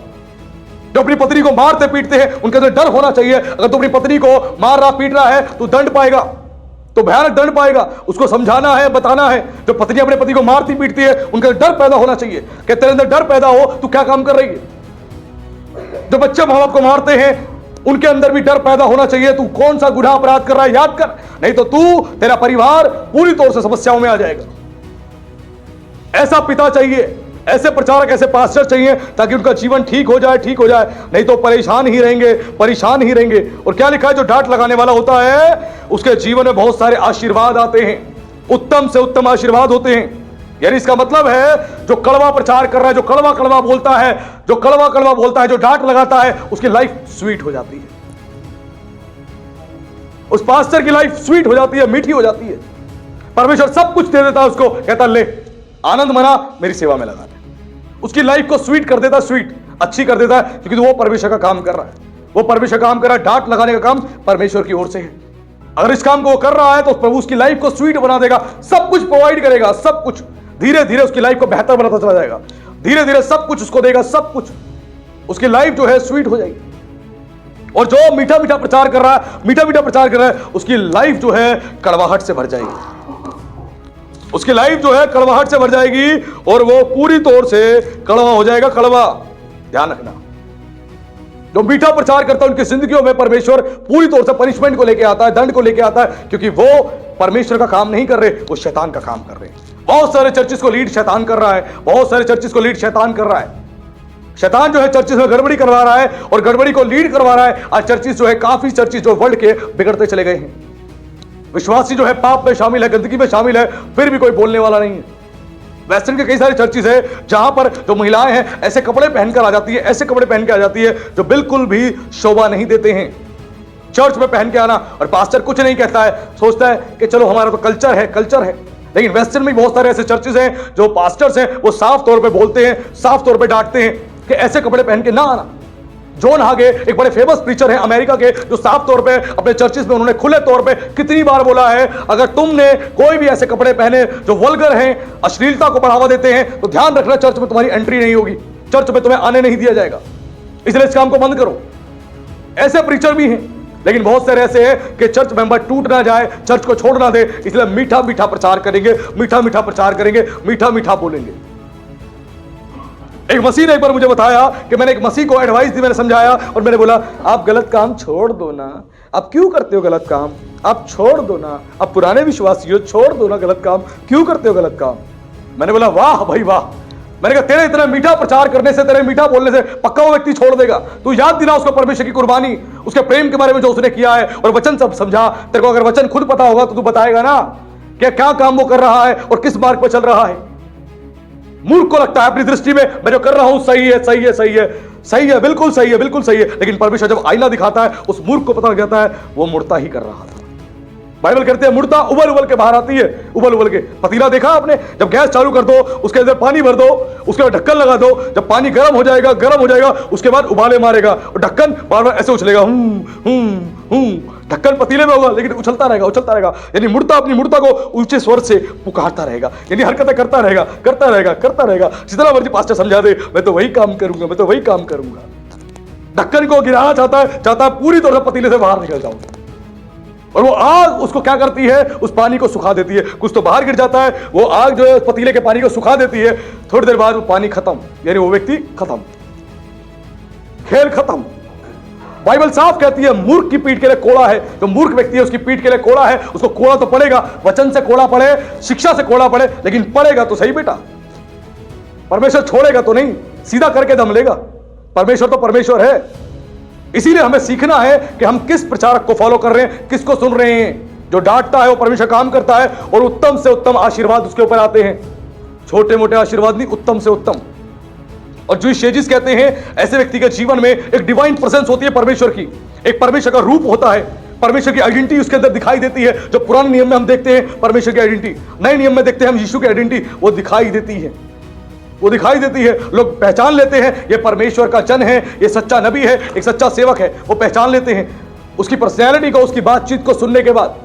S1: जो अपनी पत्नी को मारते पीटते हैं उनके अंदर डर होना चाहिए। अगर तू अपनी पत्नी को मार रहा पीट रहा है तो दंड पाएगा, तो भयानक दंड पाएगा। उसको समझाना है, बताना है। जो पत्नी अपने पति को मारती पीटती है, उनके अंदर डर पैदा होना चाहिए कि तेरे अंदर डर पैदा हो, तू क्या काम कर रही है। जो बच्चे मां बाप को मारते हैं, उनके अंदर भी डर पैदा होना चाहिए, तू कौन सा गुनाह अपराध कर रहा है याद कर, नहीं तो तू, तेरा परिवार पूरी तौर से समस्याओं में आ जाएगा। ऐसा पिता चाहिए, ऐसे प्रचारक, ऐसे पास्टर चाहिए, ताकि उनका जीवन ठीक हो जाए, ठीक हो जाए, नहीं तो परेशान ही रहेंगे, परेशान ही रहेंगे। और क्या लिखा है, जो डांट लगाने वाला होता है उसके जीवन में बहुत सारे आशीर्वाद आते हैं, उत्तम से उत्तम आशीर्वाद होते हैं। यानी इसका मतलब है, जो कड़वा प्रचार कर रहा है, जो कड़वा कड़वा बोलता है, जो कड़वा कड़वा बोलता है, जो डांट लगाता है, उसकी लाइफ स्वीट हो जाती है। उस पास्टर की लाइफ स्वीट हो जाती है, मीठी हो जाती है। परमेश्वर सब कुछ दे देता है उसको, कहता ले आनंद मना, मेरी सेवा में लगा। उसकी लाइफ को स्वीट कर देता है, स्वीट अच्छी कर देता है, क्योंकि वो परमेश्वर का काम कर रहा है। वो परमेश्वर का काम कर रहा है, डांट लगाने का काम परमेश्वर की ओर से है। अगर इस काम को वो कर रहा है तो प्रभु उसकी लाइफ को स्वीट बना देगा, सब कुछ प्रोवाइड करेगा, सब कुछ धीरे धीरे उसकी लाइफ को बेहतर बनाता चला जाएगा। धीरे धीरे सब कुछ उसको देगा, सब कुछ, उसकी लाइफ जो है स्वीट हो जाएगी। और जो मीठा मीठा प्रचार कर रहा है, मीठा मीठा प्रचार कर रहा है, उसकी लाइफ जो है कड़वाहट से भर जाएगी। उसकी लाइफ जो है कड़वाहट से भर जाएगी और वो पूरी तौर से कड़वा हो जाएगा, कड़वा। ध्यान रखना, जो मीठा प्रचार करता है उनकी जिंदगियों में परमेश्वर पूरी तौर से पनिशमेंट को लेके आता है, दंड को लेके आता है, क्योंकि वो परमेश्वर का काम नहीं कर रहे, वो शैतान का काम कर रहे हैं। बहुत सारे चर्चिस को लीड शैतान कर रहा है, बहुत सारे चर्चिस को लीड शैतान कर रहा है। शैतान जो है चर्चिस में गड़बड़ी करवा रहा है और गड़बड़ी को लीड करवा रहा है। आज चर्चिस जो है, काफी चर्चिस जो वर्ल्ड के बिगड़ते चले गए हैं। विश्वासी जो है पाप में शामिल है, गंदगी में शामिल है, फिर भी कोई बोलने वाला नहीं है। वेस्टर्न के कई सारे चर्चिस है जहां पर जो महिलाएं हैं ऐसे कपड़े पहनकर आ जाती है, ऐसे कपड़े पहन के आ जाती है जो बिल्कुल भी शोभा नहीं देते हैं। चर्च में पहन के आना, और पास्टर कुछ नहीं कहता है, सोचता है कि चलो हमारा तो कल्चर है, कल्चर है। लेकिन वेस्टर्न में बहुत सारे ऐसे चर्चिस हैं जो पास्टर्स हैं वो साफ तौर पे बोलते हैं, साफ तौर पे डांटते हैं कि ऐसे कपड़े पहन के ना आना। जॉन हागे एक बड़े फेमस प्रीचर हैं अमेरिका के, जो साफ तौर पे अपने चर्चिस में उन्होंने खुले तौर पे कितनी बार बोला है, अगर तुमने कोई भी ऐसे कपड़े पहने जो वल्गर हैं, अश्लीलता को बढ़ावा देते हैं, तो ध्यान रखना चर्च में तुम्हारी एंट्री नहीं होगी, चर्च में तुम्हें आने नहीं दिया जाएगा, इसलिए इस काम को बंद करो। ऐसे प्रीचर भी हैं, लेकिन बहुत सारे ऐसे हैं कि चर्च मेंबर टूट ना जाए, चर्च को छोड़ ना दे, इसलिए मीठा मीठा प्रचार करेंगे, मीठा मीठा प्रचार करेंगे, मीठा मीठा बोलेंगे। एक मसीह ने एक बार मुझे बताया कि मैंने एक मसीह को एडवाइस दी, मैंने समझाया और मैंने बोला आप गलत काम छोड़ दो ना, आप क्यों करते हो गलत काम, आप छोड़ दो ना, आप पुराने विश्वासी हो, छोड़ दो ना गलत काम, क्यों करते हो गलत काम। मैंने बोला वाह भाई वाह। मैंने कहा तेरे इतना मीठा प्रचार करने से, तेरे मीठा बोलने से पक्का वो व्यक्ति छोड़ देगा। तू याद दिला उसको परमेश्वर की कुर्बानी, उसके प्रेम के बारे में जो उसने किया है, और वचन सब समझा। तेरे को अगर वचन खुद पता होगा तो तू बताएगा ना कि क्या काम वो कर रहा है और किस मार्ग पर चल रहा है। मूर्ख को लगता है अपनी दृष्टि में मैं जो कर रहा हूं सही है, सही है, सही है, सही है, बिल्कुल सही है, बिल्कुल सही है, लेकिन परमेश्वर जब आईना दिखाता है उस मूर्ख को पता लग जाता है वो मुड़ता ही कर रहा था। बाइबल कहते हैं मुड़ता उबल उबल के बाहर आती है, उबल उबल के। पतीला देखा आपने, जब गैस चालू कर दो, उसके अंदर पानी भर दो, उसके बाद ढक्कन लगा दो, जब पानी गर्म हो जाएगा, गर्म हो जाएगा, उसके बाद उबाले मारेगा और ढक्कन बार बार ऐसे उछलेगा, ढक्कन पतीले में होगा लेकिन उछलता रहेगा, उछलता रहेगा। यानी मुड़ता अपनी मुड़ता को ऊंचे स्वर से पुकारता रहेगा, यानी हरकतें करता रहेगा, करता रहेगा, करता रहेगा। जितना मर्जी पास्टर समझा दे मैं तो वही काम करूंगा, मैं तो वही काम करूंगा। ढक्कन को गिराना चाहता है पूरी तरह पतीले से बाहर निकल जाऊं, और वो आग उसको क्या करती है, उस पानी को सुखा देती है। कुछ तो बाहर गिर जाता है, वो आग जो है उस पतीले के पानी को सुखा देती है। थोड़ी देर बाद वो पानी खत्म, यानी वो व्यक्ति खत्म, खेल खत्म। बाइबल साफ कहती है मूर्ख की पीठ के लिए कोड़ा है। जो मूर्ख व्यक्ति है उसकी पीठ के लिए कोड़ा है, उसको कोड़ा तो पड़ेगा, वचन से कोड़ा पड़े, शिक्षा से कोड़ा पड़े, लेकिन पड़ेगा तो सही बेटा। परमेश्वर छोड़ेगा तो नहीं, सीधा करके दम लेगा। परमेश्वर तो परमेश्वर है। इसीलिए हमें सीखना है कि हम किस प्रचारक को फॉलो कर रहे हैं, किसको सुन रहे हैं। जो डांटता है वो परमेश्वर काम करता है और उत्तम से उत्तम आशीर्वाद उसके ऊपर आते हैं। छोटे मोटे आशीर्वाद नहीं, उत्तम से उत्तम। और जो शेजिस कहते हैं ऐसे व्यक्ति के जीवन में एक डिवाइन प्रेजेंस होती है परमेश्वर की, एक परमेश्वर का रूप होता है, परमेश्वर की आइडेंटिटी उसके अंदर दिखाई देती है। जो पुराने नियम में हम देखते हैं परमेश्वर की आइडेंटिटी, नए नियम में देखते हैं हम यीशु की आइडेंटिटी, वो दिखाई देती है, वो दिखाई देती है। लोग पहचान लेते हैं ये परमेश्वर का जन है, ये सच्चा नबी है, एक सच्चा सेवक है। वो पहचान लेते हैं उसकी पर्सनैलिटी को, उसकी बातचीत को सुनने के बाद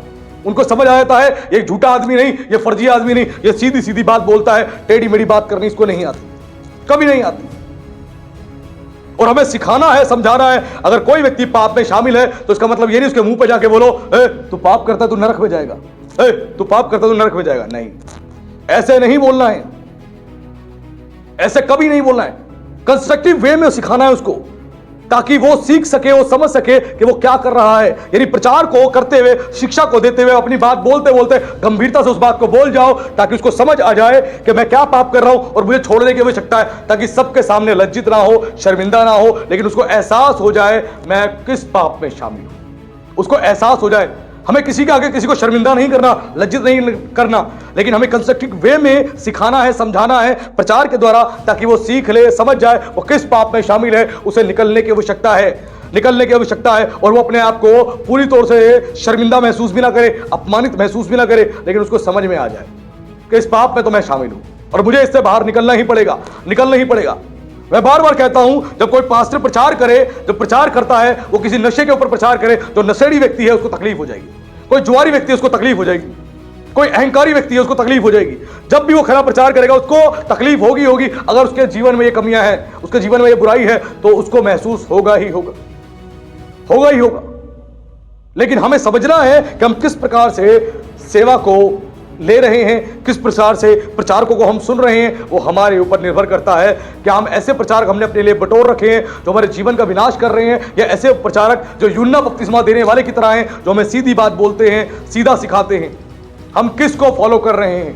S1: उनको समझ आ जाता है ये झूठा आदमी नहीं, ये फर्जी आदमी नहीं, ये सीधी सीधी बात बोलता है, टेढ़ी मेढ़ी बात करनी इसको नहीं आती, कभी नहीं आती। और हमें सिखाना है, समझाना है। अगर कोई व्यक्ति पाप में शामिल है तो इसका मतलब ये नहीं उसके मुंह पे जाके बोलो तू पाप करता है तू नरक में जाएगा, तू पाप करता तो नरक में जाएगा, नहीं, ऐसे नहीं बोलना है, ऐसे कभी नहीं बोलना है। कंस्ट्रक्टिव वे में सिखाना है उसको, ताकि वो सीख सके, वो समझ सके कि वो क्या कर रहा है। यानी प्रचार को करते हुए, शिक्षा को देते हुए, अपनी बात बोलते बोलते गंभीरता से उस बात को बोल जाओ, ताकि उसको समझ आ जाए कि मैं क्या पाप कर रहा हूं और मुझे छोड़ने की आवश्यकता है, ताकि सबके सामने लज्जित ना हो, शर्मिंदा ना हो, लेकिन उसको एहसास हो जाए मैं किस पाप में शामिल हूं, उसको एहसास हो जाए। हमें किसी के आगे किसी को शर्मिंदा नहीं करना, लज्जित नहीं करना, लेकिन हमें कंस्ट्रक्टिव वे में सिखाना है, समझाना है प्रचार के द्वारा, ताकि वो सीख ले, समझ जाए वो किस पाप में शामिल है, उसे निकलने की आवश्यकता है, निकलने की आवश्यकता है। और वो अपने आप को पूरी तौर से शर्मिंदा महसूस भी ना करे, अपमानित महसूस भी ना करे, लेकिन उसको समझ में आ जाए कि इस पाप में तो मैं शामिल हूं और मुझे इससे बाहर निकलना ही पड़ेगा, निकलना ही पड़ेगा। मैं बार बार कहता हूं, जब कोई पास्टर प्रचार करे, जब प्रचार करता है, वो किसी नशे के ऊपर प्रचार करे, तो नशेड़ी व्यक्ति है उसको तकलीफ हो जाएगी, कोई जुआरी व्यक्ति है उसको तकलीफ हो जाएगी, कोई अहंकारी व्यक्ति है उसको तकलीफ हो जाएगी। जब भी वो खरा प्रचार करेगा उसको तकलीफ होगी होगी। अगर उसके जीवन में ये कमियां हैं, उसके जीवन में ये बुराई है, तो उसको महसूस होगा ही होगा, होगा ही होगा। लेकिन हमें समझना है कि हम किस प्रकार से सेवा को ले रहे हैं, किस प्रकार से प्रचारकों को हम सुन रहे हैं, वो हमारे ऊपर निर्भर करता है। क्या हम ऐसे प्रचारक हमने अपने लिए बटोर रखे हैं जो हमारे जीवन का विनाश कर रहे हैं, या ऐसे प्रचारक जो यूहन्ना बपतिस्मा देने वाले की तरह हैं, जो हमें सीधी बात बोलते हैं, सीधा सिखाते हैं। हम किसको फॉलो कर रहे हैं,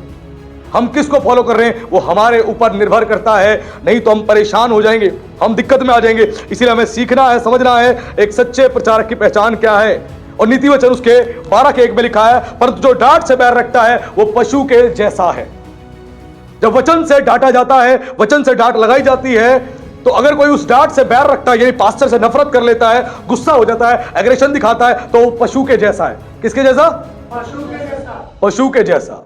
S1: हम किसको फॉलो कर रहे हैं, वो हमारे ऊपर निर्भर करता है। नहीं तो हम परेशान हो जाएंगे, हम दिक्कत में आ जाएंगे। इसीलिए हमें सीखना है, समझना है एक सच्चे प्रचारक की पहचान क्या है। और नीति वचन उसके 12:1 में लिखा है, परंतु जो डांट से बैर रखता है वो पशु के जैसा है। जब वचन से डांटा जाता है, वचन से डांट लगाई जाती है, तो अगर कोई उस डांट से बैर रखता है, यानी पास्टर से नफरत कर लेता है, गुस्सा हो जाता है, एग्रेशन दिखाता है, तो वो पशु के जैसा है। किसके जैसा? पशु के जैसा। पशु के जैसा।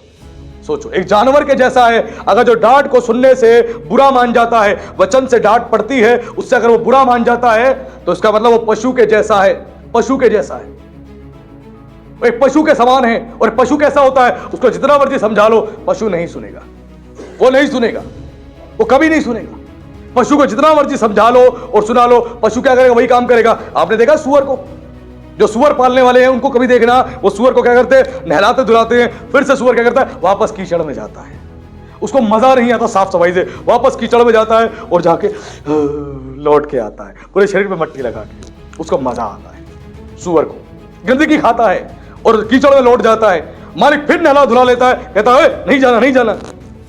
S1: सोचो, एक जानवर के जैसा है। अगर जो डांट को सुनने से बुरा मान जाता है, वचन से डांट पड़ती है, उससे अगर वो बुरा मान जाता है, तो इसका मतलब वो पशु के जैसा है, पशु के जैसा है, एक पशु के समान है। और पशु कैसा होता है? उसको जितना मर्जी समझा लो, पशु नहीं सुनेगा, वो नहीं सुनेगा, वो कभी नहीं सुनेगा। पशु को जितना मर्जी समझा लो और सुना लो, पशु क्या करेगा? वही काम करेगा। आपने देखा सुअर को, जो सुअर पालने वाले हैं उनको कभी देखना, वो सुअर को क्या करते हैं? नहलाते धुलाते हैं, फिर से सुअर क्या करता है? वापस कीचड़ में जाता है। उसको मजा नहीं आता साफ सफाई से, वापस कीचड़ में जाता है और जाके लौट के आता है, पूरे शरीर में मट्टी लगा के। उसको मजा आता है। सुअर को गंदगी खाता है और कीचड़ में लौट जाता है। मालिक फिर नहला धुला लेता है, कहता है नहीं जाना, नहीं जाना।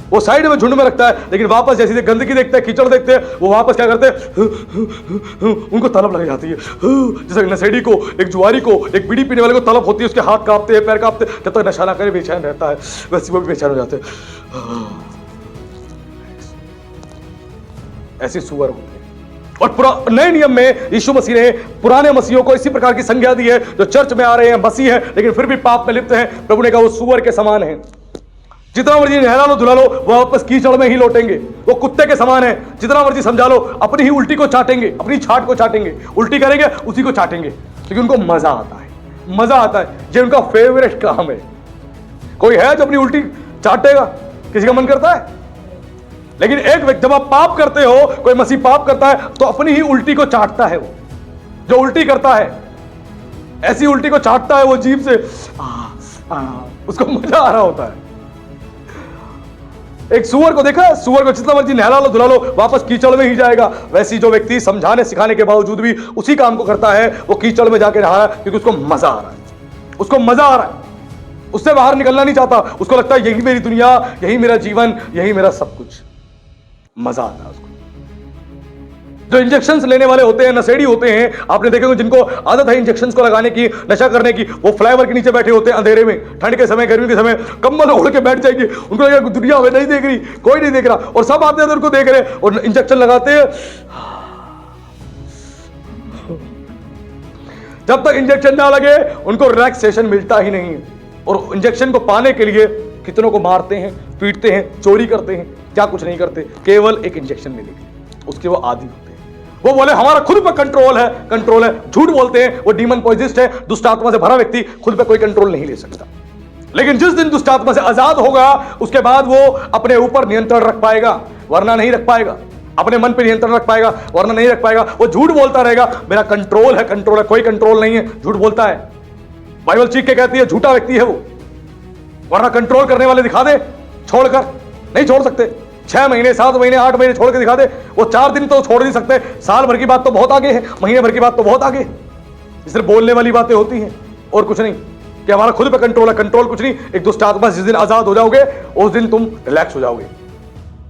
S1: वो साइड में झुंड में रखता है, लेकिन वापस जैसे गंदगी देखते हैं, कीचड़ देखते हैं, वो वापस क्या करते हैं? उनको तलब लग जाती है। जैसे नशेड़ी को, एक जुआरी को, एक बीड़ी पीने वाले को तलब होती है, उसके हाथ कांपते हैं, पैर कांपते हैं, जब तक नशा ना करे बेचैन रहता है, वैसे वो भी बेचैन हो जाते हैं। ऐसे सुअर होते हैं। और नए नियम में यीशु मसीह ने पुराने मसीहों को इसी प्रकार की संज्ञा दी है, जो चर्च में आ रहे हैं, मसीह है, लेकिन फिर भी पाप में लिप्त हैं। प्रभु ने कहा वो सुअर के समान है, जितना मर्जी नहला लो धुला लो, वो वापस कीचड़ में ही लौटेंगे। वो कुत्ते के समान है, जितना मर्जी समझा लो, अपनी ही उल्टी को चाटेंगे, अपनी छाट को चाटेंगे, उल्टी करेंगे उसी को चाटेंगे, क्योंकि उनको मजा आता है, मजा आता है। ये उनका फेवरेट काम है। कोई है जो अपनी उल्टी चाटेगा? किसी का मन करता है? लेकिन एक व्यक्ति, जब आप पाप करते हो, कोई मसीह पाप करता है, तो अपनी ही उल्टी को चाटता है। वो जो उल्टी करता है, ऐसी उल्टी को चाटता है वो जीभ से, उसको मजा आ रहा होता है। एक सुअर को देखा, सुअर को जितना मर्जी नहला लो धुला लो, वापस कीचड़ में ही जाएगा। वैसी जो व्यक्ति समझाने सिखाने के बावजूद भी उसी काम को करता है, वो कीचड़ में जाके रहा है, क्योंकि उसको मजा आ रहा है, उसको मजा आ रहा है, उससे बाहर निकलना नहीं चाहता। उसको लगता है यही मेरी दुनिया, यही मेरा जीवन, यही मेरा सब कुछ। मजा आता है उसको। जो इंजेक्शंस लेने वाले होते हैं, नशेड़ी होते हैं, आपने देखे जिनको आदत है इंजेक्शंस को लगाने की, नशा करने की, वो फ्लाईओवर के नीचे बैठे होते हैं अंधेरे में, ठंड के समय, गर्मी के समय, कंबल ओढ़ के बैठ जाएंगे। उनको लगेगा दुनिया में नहीं देख रही, कोई नहीं देख रहा, और सब आते हैं उनको देख रहे हैं और इंजेक्शन लगाते हैं। जब तक इंजेक्शन ना लगे उनको रिलैक्सेशन मिलता ही नहीं। और इंजेक्शन को पाने के लिए कितनों को मारते हैं, पीटते हैं, चोरी करते हैं, क्या कुछ नहीं करते, केवल एक इंजेक्शन मिलेगी, उसके वो आदी होते हैं। वो बोले हमारा खुद पर कंट्रोल है, कंट्रोल है, झूठ बोलते हैं। वो डीमन पॉजिस्ट है, दुष्ट आत्मा से भरा व्यक्ति खुद पे कोई कंट्रोल नहीं ले सकता। लेकिन जिस दिन दुष्ट आत्मा से आजाद होगा, उसके बाद वो अपने ऊपर नियंत्रण रख पाएगा, वरना नहीं रख पाएगा। अपने मन पे नियंत्रण रख पाएगा, वरना नहीं रख पाएगा। वो झूठ बोलता रहेगा, मेरा कंट्रोल है, कंट्रोल है, कोई कंट्रोल नहीं है, झूठ बोलता है। बाइबल चीख के कहती है झूठा व्यक्ति है वो, वरना कंट्रोल करने वाले दिखा दे छोड़कर, नहीं छोड़ सकते। 6 महीने 7 महीने 8 महीने छोड़ के दिखा दे, वो 4 दिन तो छोड़ नहीं सकते, साल भर की बात तो बहुत आगे है, महीने भर की बात तो बहुत आगे है। सिर्फ बोलने वाली बातें होती हैं और कुछ नहीं, कि हमारा खुद पे कंट्रोल है। कंट्रोल कुछ नहीं, एक दुष्ट आत्मा जिस दिन आजाद हो जाओगे उस दिन तुम रिलैक्स हो जाओगे।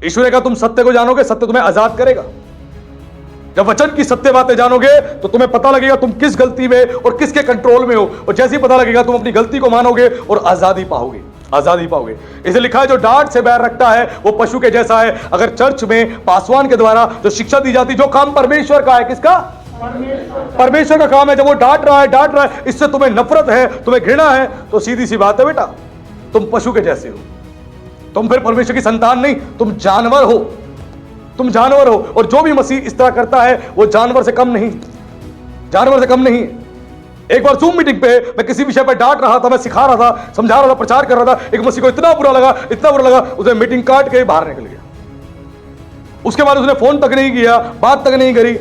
S1: ईश्वर ने कहा तुम सत्य को जानोगे, सत्य तुम्हें आजाद करेगा। जब वचन की सत्य बातें जानोगे तो तुम्हें पता लगेगा तुम किस गलती में और किसके कंट्रोल में हो, और जैसे ही पता लगेगा तुम अपनी गलती को मानोगे और आजादी पाओगे, आजादी पाओगे। इसे लिखा है जो डांट से बैर रखता है वो पशु के जैसा है। अगर चर्च में पासवान के द्वारा जो शिक्षा दी जाती, जो काम परमेश्वर का है, किसका? परमेश्वर का काम है, जब वो डांट रहा है, इससे तुम्हें नफरत है, तुम्हें घृणा है, तो सीधी सी बात है बेटा, तुम पशु के जैसे हो। तुम फिर परमेश्वर की संतान नहीं, तुम जानवर हो, तुम जानवर हो। और जो भी मसीह इस तरह करता है वो जानवर से कम नहीं, जानवर से कम नहीं। एक बार जूम मीटिंग पे मैं किसी विषय पर डांट रहा था, मैं सिखा रहा था, समझा रहा था, प्रचार कर रहा था। एक मसीह को इतना बुरा लगा, उसने मीटिंग काट के बाहर निकल गया। उसके बाद उसने फोन तक नहीं किया, बात तक नहीं करी,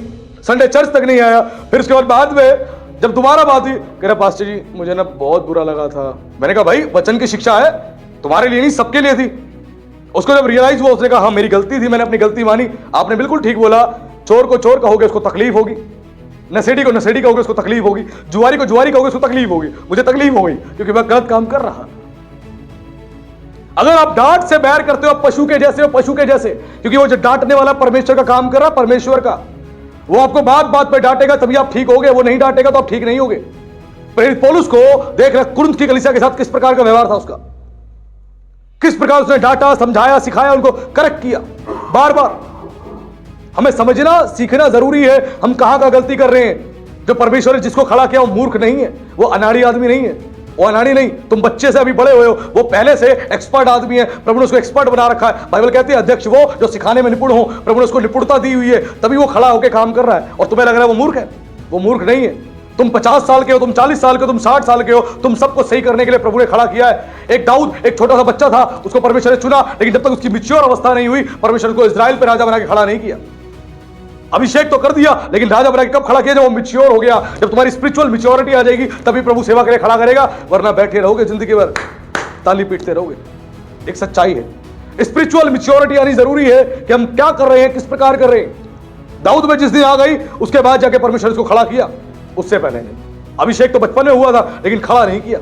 S1: संडे चर्च तक नहीं आया। फिर उसके बाद में जब दोबारा बात हुई, कह रहा पास्टर जी मुझे ना बहुत बुरा लगा था। मैंने कहा भाई वचन की शिक्षा है, तुम्हारे लिए नहीं सबके लिए थी। उसको जब रियलाइज हुआ उसने कहा हाँ मेरी गलती थी, मैंने अपनी गलती मानी। आपने बिल्कुल ठीक बोला, चोर को चोर कहोगे उसको तकलीफ होगी, नशेड़ी को नशेड़ी कहोगे उसको तकलीफ होगी, जुआरी को जुआरी कहोगे उसको तकलीफ होगी, मुझे तकलीफ होगी क्योंकि मैं गलत काम कर रहा। अगर आप डांट से बैर करते हो पशु के जैसे हो, पशु के जैसे, क्योंकि वो जो डांटने वाला परमेश्वर का काम कर रहा, परमेश्वर का, वो आपको बात बात पे डांटेगा तभी आप ठीक होगे, वो नहीं डांटेगा तो आप ठीक नहीं होगे। पौलुस को देख रहा कुरिन्थ की कलीसिया के साथ किस प्रकार का व्यवहार था उसका, किस प्रकार उसने डांटा, समझाया, सिखाया, उनको करेक्ट किया बार बार। हमें समझना सीखना जरूरी है हम कहां का गलती कर रहे हैं। जो परमेश्वर ने जिसको खड़ा किया वो मूर्ख नहीं है, वो अनाड़ी आदमी नहीं है, वो अनाड़ी नहीं। तुम बच्चे से अभी बड़े हुए हो, वो पहले से एक्सपर्ट आदमी है, प्रभु ने उसको एक्सपर्ट बना रखा है। बाइबल कहती है अध्यक्ष वो जो सिखाने में निपुण हो, प्रभु ने उसको निपुणता दी हुई है, तभी वो खड़ा होकर काम कर रहा है। और तुम्हें लग रहा है वो मूर्ख है, वो मूर्ख नहीं है। तुम 50 साल के हो, तुम 40 साल के हो, तुम 60 साल के हो, तुम सबको सही करने के लिए प्रभु ने खड़ा किया है। एक दाऊद एक छोटा सा बच्चा था, उसको परमेश्वर ने चुना, लेकिन जब तक उसकी मैच्योर अवस्था नहीं हुई परमेश्वर को इजराइल पे राजा बना के खड़ा नहीं किया। अभिषेक तो कर दिया लेकिन राजा बना के कब खड़ा किया? जब वो मैच्योर हो गया, जब तुम्हारी स्पिरिचुअल मैच्योरिटी आ जाएगी तभी प्रभु सेवा के लिए खड़ा करेगा, वरना बैठे रहोगे जिंदगी भर ताली पीटते रहोगे। एक सच्चाई है, स्पिरिचुअल मैच्योरिटी आनी जरूरी है कि हम क्या कर रहे हैं, किस प्रकार कर रहे हैं। दाऊद में जिस दिन आ गई उसके बाद जाके परमेश्वर इसको खड़ा किया, उससे पहले नहीं। अभिषेक तो बचपन में हुआ था लेकिन खड़ा नहीं किया।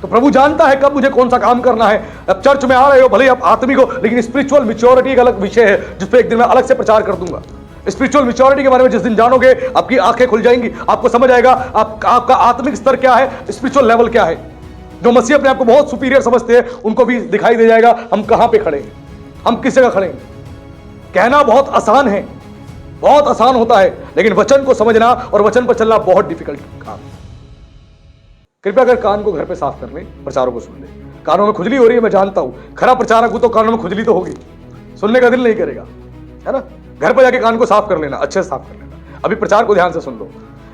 S1: तो प्रभु जानता है कब मुझे कौन सा काम करना है। अब चर्च में आ रहे हो भले आप आत्मिक हो, लेकिन स्पिरिचुअल मैच्योरिटी एक अलग विषय है जिस पे एक दिन मैं अलग से प्रचार कर दूंगा। स्पिरिचुअल मैच्योरिटी के बारे में जिस दिन जानोगे आपकी आंखें खुल जाएंगी, आपको समझ आएगा आपका आत्मिक स्तर क्या है, स्पिरिचुअल लेवल क्या है। जो मसीह अपने आप को बहुत सुपीरियर समझते हैं उनको भी दिखाई दे जाएगा हम कहां पे खड़े हैं, हम किस जगह खड़े हैं। कहना बहुत आसान है, बहुत आसान होता है, लेकिन वचन को समझना और वचन पर चलना बहुत डिफिकल्ट काम। कृपया कर कान को घर पे साफ कर ले, प्रचारों को सुन ले। कानों में खुजली हो रही है मैं जानता हूं, खरा प्रचारक हूं तो कानों में खुजली तो होगी, सुनने का दिल नहीं करेगा, है ना। घर पर जाके कान को साफ कर लेना, अच्छे से साफ कर लेना। अभी प्रचार को ध्यान से सुन लो।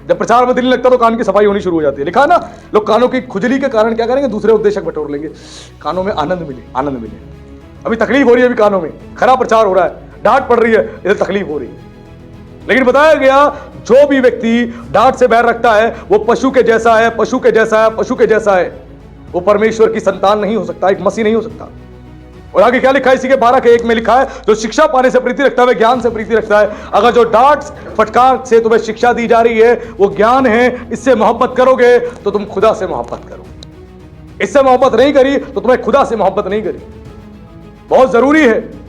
S1: जब प्रचार में दिल नहीं लगता तो कान की सफाई होनी शुरू हो जाती है। लिखा ना, लोग कानों की खुजली के कारण क्या करेंगे, दूसरे उद्देशक बटोर लेंगे, कानों में आनंद मिले, आनंद मिले। अभी तकलीफ हो रही है, अभी कानों में खरा प्रचार हो रहा है, डांट पड़ रही है, इधर तकलीफ हो रही है। लेकिन बताया गया जो भी व्यक्ति डांट से बैर रखता है वो पशु के जैसा है, पशु के जैसा है, पशु के जैसा है। वो परमेश्वर की संतान नहीं हो सकता, एक मसीह नहीं हो सकता। और आगे क्या लिखा है, इसी के 12:1 में लिखा है, जो शिक्षा पाने से प्रीति रखता है ज्ञान से प्रीति रखता है। अगर जो डांट फटकार से तुम्हें शिक्षा दी जा रही है वो ज्ञान है, इससे मोहब्बत करोगे तो तुम खुदा से मोहब्बत करोगे। इससे मोहब्बत नहीं करी तो तुम्हें खुदा से मोहब्बत नहीं करी। बहुत जरूरी है,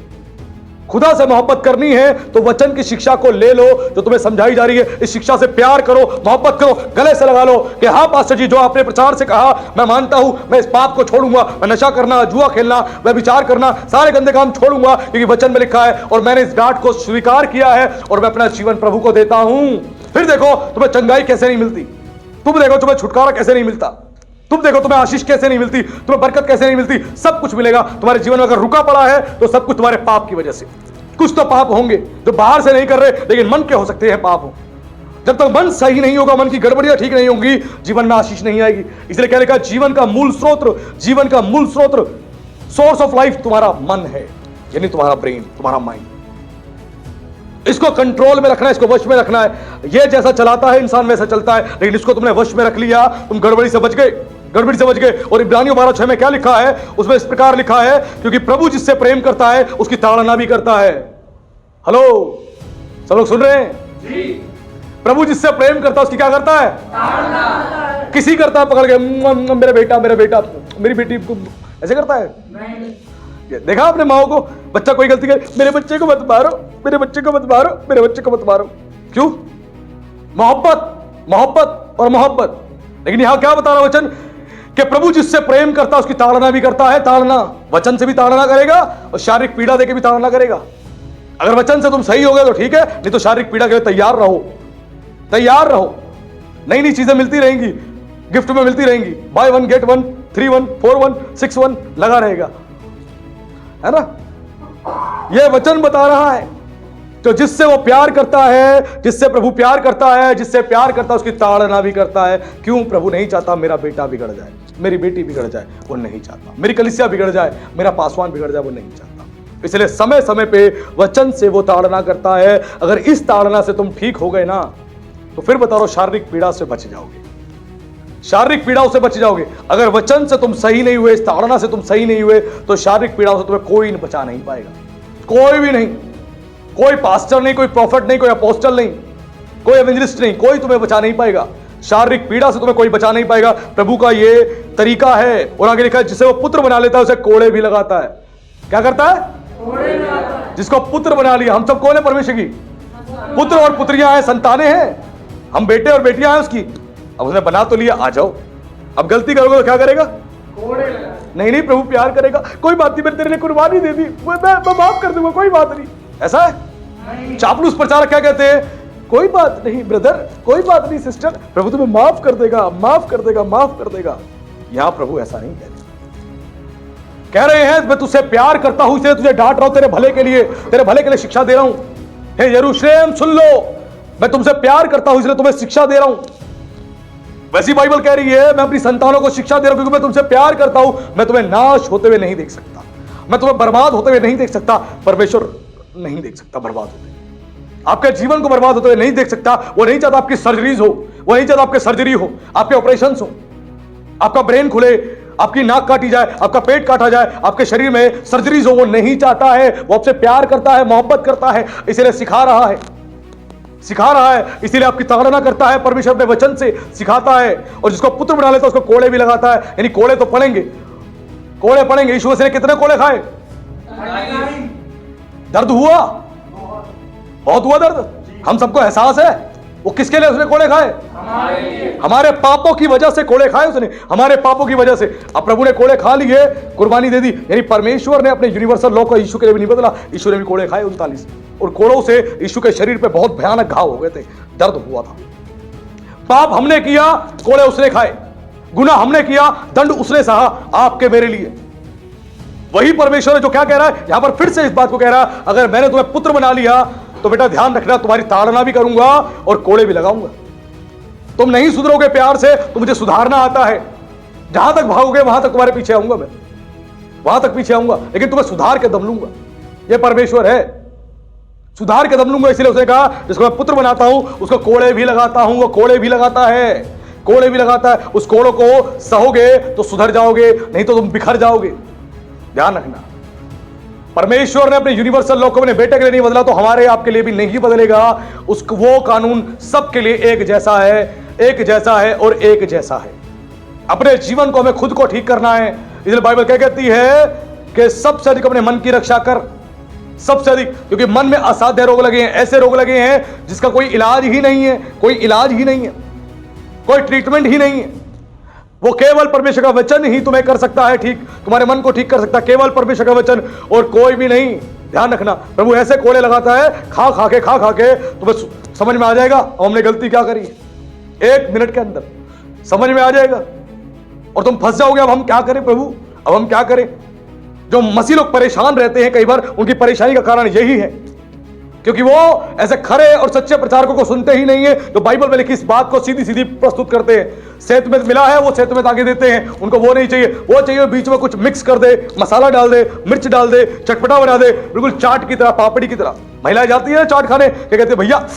S1: खुदा से मोहब्बत करनी है तो वचन की शिक्षा को ले लो जो तुम्हें समझाई जा रही है। इस शिक्षा से प्यार करो, मोहब्बत करो, गले से लगा लो कि हाँ पास्टर जी जो आपने प्रचार से कहा मैं मानता हूं, मैं इस पाप को छोड़ूंगा, मैं नशा करना, जुआ खेलना, मैं विचार करना, सारे गंदे काम छोड़ूंगा क्योंकि वचन में लिखा है और मैंने इस डांट को स्वीकार किया है और मैं अपना जीवन प्रभु को देता हूं। फिर देखो तुम्हें चंगाई कैसे नहीं मिलती, तुम देखो तुम्हें छुटकारा कैसे नहीं मिलता, तुम देखो तुम्हें आशीष कैसे नहीं मिलती, तुम्हें बरकत कैसे नहीं मिलती। सब कुछ मिलेगा तुम्हारे जीवन में। अगर रुका पड़ा है तो सब कुछ तुम्हारे पाप की वजह से। कुछ तो पाप होंगे जो बाहर से नहीं कर रहे लेकिन मन के हो सकते हैं पाप हो। जब तक मन सही नहीं होगा, मन की गड़बड़ियां ठीक नहीं होंगी, जीवन में आशीष नहीं आएगी। इसलिए क्या लिखा, जीवन का मूल स्रोत, जीवन का मूल स्रोत, सोर्स ऑफ लाइफ तुम्हारा मन है, यानी तुम्हारा ब्रेन, तुम्हारा माइंड। इसको कंट्रोल में रखना है, इसको वश में रखना है। ये जैसा चलाता है इंसान वैसा चलता है, लेकिन इसको तुमने वश में रख लिया, तुम गड़बड़ी से बच गए, गड़बड़ी समझ गए। और इब्रानियों 12:6 में क्या लिखा है? उसमें इस प्रकार लिखा है, क्योंकि प्रभु जिससे प्रेम करता है उसकी ताड़ना भी करता है। हेलो, सब लोग सुन रहे हैं जी? प्रभु जिससे प्रेम करता है उसकी क्या करता है? ताड़ना। किसी करता है पकड़ के, मेरा बेटा मेरी बेटी को ऐसे करता है? नहीं। देखा आपने माओ को? बच्चा कोई गलती करे, मेरे बच्चे को मत मारो, मेरे बच्चे को मत मारो, मेरे बच्चे को मत मारो। क्यों? मोहब्बत और मोहब्बत। लेकिन यहां क्या बता रहा वचन? कि प्रभु जिससे प्रेम करता है उसकी ताड़ना भी करता है। ताड़ना, वचन से भी ताड़ना करेगा और शारीरिक पीड़ा देके भी ताड़ना करेगा। अगर वचन से तुम सही हो गए तो ठीक है, नहीं तो शारीरिक पीड़ा के लिए तैयार रहो, तैयार रहो। नई नई चीजें मिलती रहेंगी, गिफ्ट में मिलती रहेंगी। बाय 1 गेट 1, 3 1, 4 1, 6 1 लगा रहेगा, है ना? यह वचन बता रहा है। तो जिससे वो प्यार करता है, जिससे प्रभु प्यार करता है, जिससे प्यार करता है उसकी ताड़ना भी करता है। क्यों? प्रभु नहीं चाहता मेरा बेटा बिगड़ जाए, मेरी बेटी बिगड़ जाए, वो नहीं चाहता। मेरी कलीसिया बिगड़ जाए, मेरा पासवान बिगड़ जाए, वो नहीं चाहता। इसलिए समय समय पे वचन से वो ताड़ना करता है। अगर इस ताड़ना से तुम ठीक हो गए ना, तो फिर बता रहा हूं, शारीरिक पीड़ा से बच जाओगे, शारीरिक पीड़ाओं से बच जाओगे। अगर वचन से तुम सही नहीं हुए, इस ताड़ना से तुम सही नहीं हुए, तो शारीरिक पीड़ाओं से तुम्हें कोई बचा नहीं पाएगा, कोई भी नहीं। कोई पास्टर नहीं, कोई प्रॉफिट नहीं, कोई अपोस्टल नहीं, कोई एवेंजलिस्ट नहीं, कोई तुम्हें बचा नहीं पाएगा। शारीरिक पीड़ा से तुम्हें कोई बचा नहीं पाएगा। प्रभु का ये तरीका है। और आगे लिखा है, जिसे वो पुत्र बना लेता है उसे कोड़े भी लगाता है। क्या करता है? कोड़े लगाता है। जिसको पुत्र बना लिया, हम सब कौन है? परमेश्वर की पुत्र और पुत्रियां हैं, संतानें हैं, हम बेटे और बेटियां हैं उसकी। अब उसने बना तो लिया, आ जाओ। अब गलती करोगे तो क्या करेगा? कोड़े लगाएगा। नहीं, प्रभु प्यार करेगा। कोई बात नहीं, मैंने तेरे लिए कुर्बानी दे दी, मैं माफ कर दूंगा, कोई बात नहीं। ऐसा है? चापलूस प्रचारक क्या कहते हैं? कोई बात नहीं ब्रदर, कोई बात नहीं सिस्टर, प्रभु तुम्हें माफ कर देगा, माफ कर देगा, माफ कर देगा। यहां प्रभु ऐसा नहीं कहते। कह रहे हैं, मैं तुझसे प्यार करता हूं, इसलिए तुझे डांट रहा हूं, तेरे भले के लिए, तेरे भले के लिए शिक्षा दे रहा हूं। हे यरूशलेम सुन लो, मैं तुमसे प्यार करता हूं, इसलिए तुम्हें शिक्षा दे रहा हूं। वैसी बाइबल कह रही है, मैं अपनी संतानों को शिक्षा दे रहा हूं, क्योंकि मैं तुमसे प्यार करता हूं। मैं तुम्हें नाश होते हुए नहीं देख सकता, मैं तुम्हें बर्बाद होते हुए नहीं देख सकता। परमेश्वर नहीं देख सकता बर्बाद होते, आपके जीवन को बर्बाद होते हुए नहीं देख सकता। वो नहीं चाहता आपकी सर्जरीज हो, वो नहीं चाहता आपके सर्जरी हो, आपके ऑपरेशंस हो, आपका ब्रेन खुले, आपकी नाक काटी जाए, आपका पेट काटा जाए, आपके शरीर में सर्जरीज हो। वो नहीं चाहता है। वो आपसे प्यार करता है, मोहब्बत करता है, इसीलिए सिखा रहा है, सिखा रहा है, इसीलिए आपकी ताड़ना करता है। परमेश्वर अपने वचन से सिखाता है। और जिसको पुत्र बना लेता है उसको कोड़े भी लगाता है। यानी कोड़े तो पड़ेंगे, कोड़े पड़ेंगे। यीशु मसीह ने कितने कोड़े खाए? दर्द हुआ, बहुत हुआ दर्द, हम सबको एहसास है। वो किसके लिए उसने कोड़े खाए? हमारे पापों की वजह से कोड़े खाए उसने, हमारे पापों की वजह से। अब प्रभु ने कोड़े खा लिए, कुर्बानी दे दी। यानी परमेश्वर ने अपने यूनिवर्सल लॉ को यीशु के लिए भी नहीं बदला। यीशु ने भी कोड़े खाए 39, और कोड़ों से यीशु के शरीर पे बहुत भयानक घाव हो गए थे, दर्द हुआ था। पाप हमने किया, कोड़े उसने खाए। गुनाह हमने किया, दंड उसने सहा आपके मेरे लिए। वही परमेश्वर है जो क्या कह रहा है यहां पर, फिर से इस बात को कह रहा है, अगर मैंने तुम्हें पुत्र बना लिया तो बेटा ध्यान रखना, तुम्हारी ताड़ना भी करूंगा और कोड़े भी लगाऊंगा। तुम नहीं सुधरोगे प्यार से, तो मुझे सुधारना आता है। जहां तक भागोगे वहां तक तुम्हारे पीछे आऊंगा मैं, वहां तक पीछे आऊंगा, लेकिन तुम्हें सुधार के दम लूंगा। यह परमेश्वर है, सुधार के दम लूंगा। इसलिए उसने कहा, जिसको मैं पुत्र बनाता हूं उसको कोड़े भी लगाता हूं। वो कोड़े भी लगाता है, कोड़े भी लगाता है। उस कोड़ों को सहोगे तो सुधर जाओगे, नहीं तो तुम बिखर जाओगे। ध्यान रखना, परमेश्वर ने अपने यूनिवर्सल लॉ को अपने बेटे के लिए नहीं बदला तो हमारे आपके लिए भी नहीं बदलेगा। उसको वो कानून सबके लिए एक जैसा है, एक जैसा है और एक जैसा है। अपने जीवन को हमें खुद को ठीक करना है। इसलिए बाइबल क्या कहती है कि सबसे अधिक अपने मन की रक्षा कर, सबसे अधिक, क्योंकि मन में असाध्य रोग लगे हैं, ऐसे रोग लगे हैं जिसका कोई इलाज ही नहीं है, कोई इलाज ही नहीं है, कोई ट्रीटमेंट ही नहीं है। वो केवल परमेश्वर का वचन ही तुम्हें कर सकता है ठीक, तुम्हारे मन को ठीक कर सकता है, केवल परमेश्वर का वचन और कोई भी नहीं। ध्यान रखना, प्रभु ऐसे कोड़े लगाता है, खा खा के तुम्हें समझ में आ जाएगा हमने गलती क्या करी है। 1 मिनट के अंदर समझ में आ जाएगा और तुम फंस जाओगे। अब हम क्या करें प्रभु, अब हम क्या करें? जो मसीह लोग परेशान रहते हैं कई बार, उनकी परेशानी का कारण यही है, क्योंकि वो ऐसे खरे और सच्चे प्रचारकों को सुनते ही नहीं है, जो बाइबल में लिखी इस बात को सीधी सीधी प्रस्तुत करते हैं। सेत में मिला है वो सेत में आगे देते हैं, उनको वो नहीं चाहिए। वो चाहिए बीच में कुछ मिक्स कर दे, मसाला डाल दे, मिर्च डाल दे, चटपटा बना दे, बिल्कुल चाट की तरह, पापड़ी की तरह। महिलाएं जाती है चाट खाने, क्या कहते हैं, भैया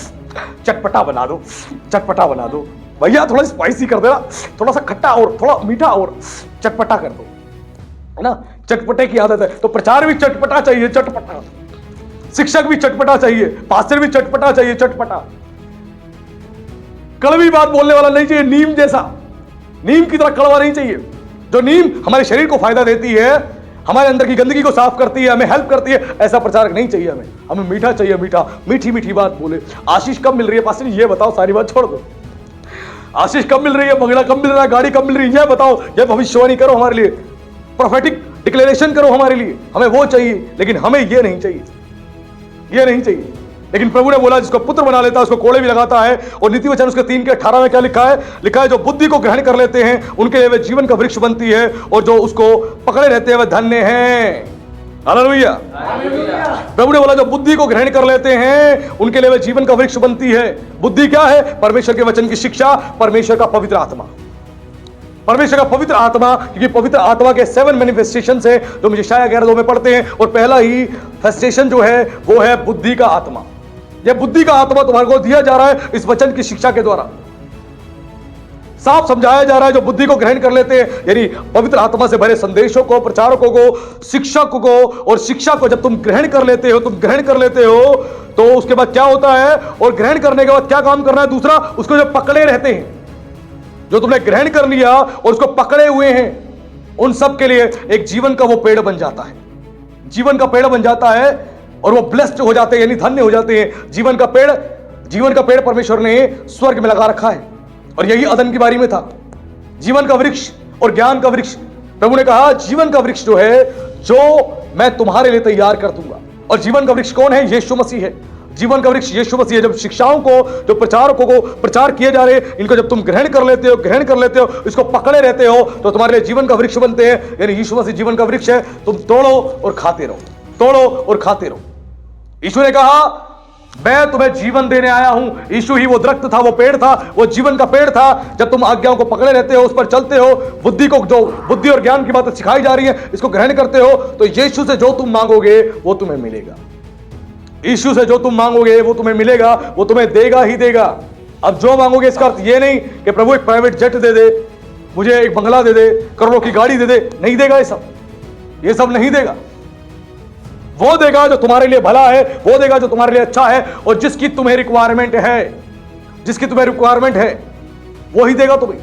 S1: चटपटा बना दो, चटपटा बना दो। भैया थोड़ा स्पाइसी कर देना, थोड़ा सा खट्टा और थोड़ा मीठा और चटपटा कर दो, है ना, चटपटे की आदत है। तो प्रचार भी चटपटा चाहिए, चटपटा, शिक्षक भी चटपटा चाहिए, पास्टर भी चटपटा चाहिए, चटपटा, कड़वी बात बोलने वाला नहीं चाहिए, नीम जैसा, नीम की तरह कड़वा नहीं चाहिए। जो नीम हमारे शरीर को फायदा देती है, हमारे अंदर की गंदगी को साफ करती है, हमें हेल्प करती है, ऐसा प्रचारक नहीं चाहिए हमें। हमें मीठा चाहिए, मीठा, मीठी मीठी बात बोले। आशीष कब मिल रही है पास्टर जी, ये बताओ, सारी बात छोड़ दो। आशीष कब मिल रही है, बंगला कब मिल रहा है, गाड़ी कब मिल रही है, ये बताओ, ये भविष्यवाणी करो हमारे लिए, प्रोफेटिक डिक्लेरेशन करो हमारे लिए, हमें वो चाहिए, लेकिन हमें ये नहीं चाहिए, ये नहीं चाहिए। लेकिन प्रभु ने बोला जिसको पुत्र बना लेता है उसको कोड़े भी लगाता है। और नीति वचन उसके 3:18 में क्या लिखा है? लिखा है जो बुद्धि को ग्रहण कर लेते हैं उनके लिए वे जीवन का वृक्ष बनती है, और जो उसको पकड़े रहते हैं वे धन्य हैं। हालेलुया। प्रभु ने बोला जो बुद्धि को ग्रहण कर लेते हैं उनके लिए वे जीवन का वृक्ष बनती है। बुद्धि क्या है? परमेश्वर के वचन की शिक्षा, परमेश्वर का पवित्र आत्मा, परमेश्वर का पवित्र आत्मा। क्योंकि पवित्र आत्मा के 7 मैनिफेस्टेशंस है जो मुझे शायद 11:2 में पढ़ते हैं, और पहला ही फेस्टेशन जो है वो है बुद्धि का आत्मा। यह बुद्धि का आत्मा तुम्हारे को दिया जा रहा है इस वचन की शिक्षा के द्वारा, साफ समझाया जा रहा है। जो बुद्धि को ग्रहण कर लेते हैं, यानी पवित्र आत्मा से भरे संदेशों को, प्रचारकों को, शिक्षक को, और शिक्षा को जब तुम ग्रहण कर लेते हो, तुम ग्रहण कर लेते हो, तो उसके बाद क्या होता है? और ग्रहण करने के बाद क्या काम करना है? दूसरा, उसको जो पकड़े रहते हैं, जो तुमने ग्रहण कर लिया और उसको पकड़े हुए हैं, उन सब के लिए एक जीवन का वो पेड़ बन जाता है, जीवन का पेड़ बन जाता है, और वो ब्लेस्ड हो जाते हैं, यानी धन्य हो जाते हैं। जीवन का पेड़, जीवन का पेड़ परमेश्वर ने स्वर्ग में लगा रखा है, और यही अदन की बारी में था, जीवन का वृक्ष और ज्ञान का वृक्ष। प्रभु ने कहा जीवन का वृक्ष जो है, जो मैं तुम्हारे लिए तैयार कर दूंगा। और जीवन का वृक्ष कौन है? यीशु मसीह है। जीवन का वृक्ष यीशु मसीह है। जब शिक्षाओं को, जो प्रचारकों को प्रचार किए जा रहे हैं, इनको जब तुम ग्रहण कर लेते हो, ग्रहण कर लेते हो, इसको पकड़े रहते हो, तो तुम्हारे लिए जीवन का वृक्ष बनते हैं। यानी यीशु मसीह जीवन का वृक्ष है। तुम तोड़ो और खाते रहो, तोड़ो और खाते रहो। यीशु ने कहा मैं तुम्हें जीवन देने आया हूं। यीशु ही वो दरख्त था, वो पेड़ था, वो जीवन का पेड़ था। जब तुम आज्ञाओं को पकड़े रहते हो, उस पर चलते हो, बुद्धि को, जो बुद्धि और ज्ञान की बातें सिखाई जा रही है, इसको ग्रहण करते हो, तो यीशु से जो तुम मांगोगे वो तुम्हें मिलेगा। यीशु से जो तुम मांगोगे वो तुम्हें मिलेगा, वो तुम्हें देगा ही देगा। अब जो मांगोगे इसका अर्थ ये नहीं कि प्रभु एक प्राइवेट जेट दे दे, मुझे एक बंगला दे दे, करोड़ों की गाड़ी दे दे, नहीं देगा। ये सब नहीं देगा। वो देगा जो तुम्हारे लिए भला है, वो देगा जो तुम्हारे लिए अच्छा है, और जिसकी तुम्हें रिक्वायरमेंट है, जिसकी तुम्हें रिक्वायरमेंट है वो ही देगा तुम्हें।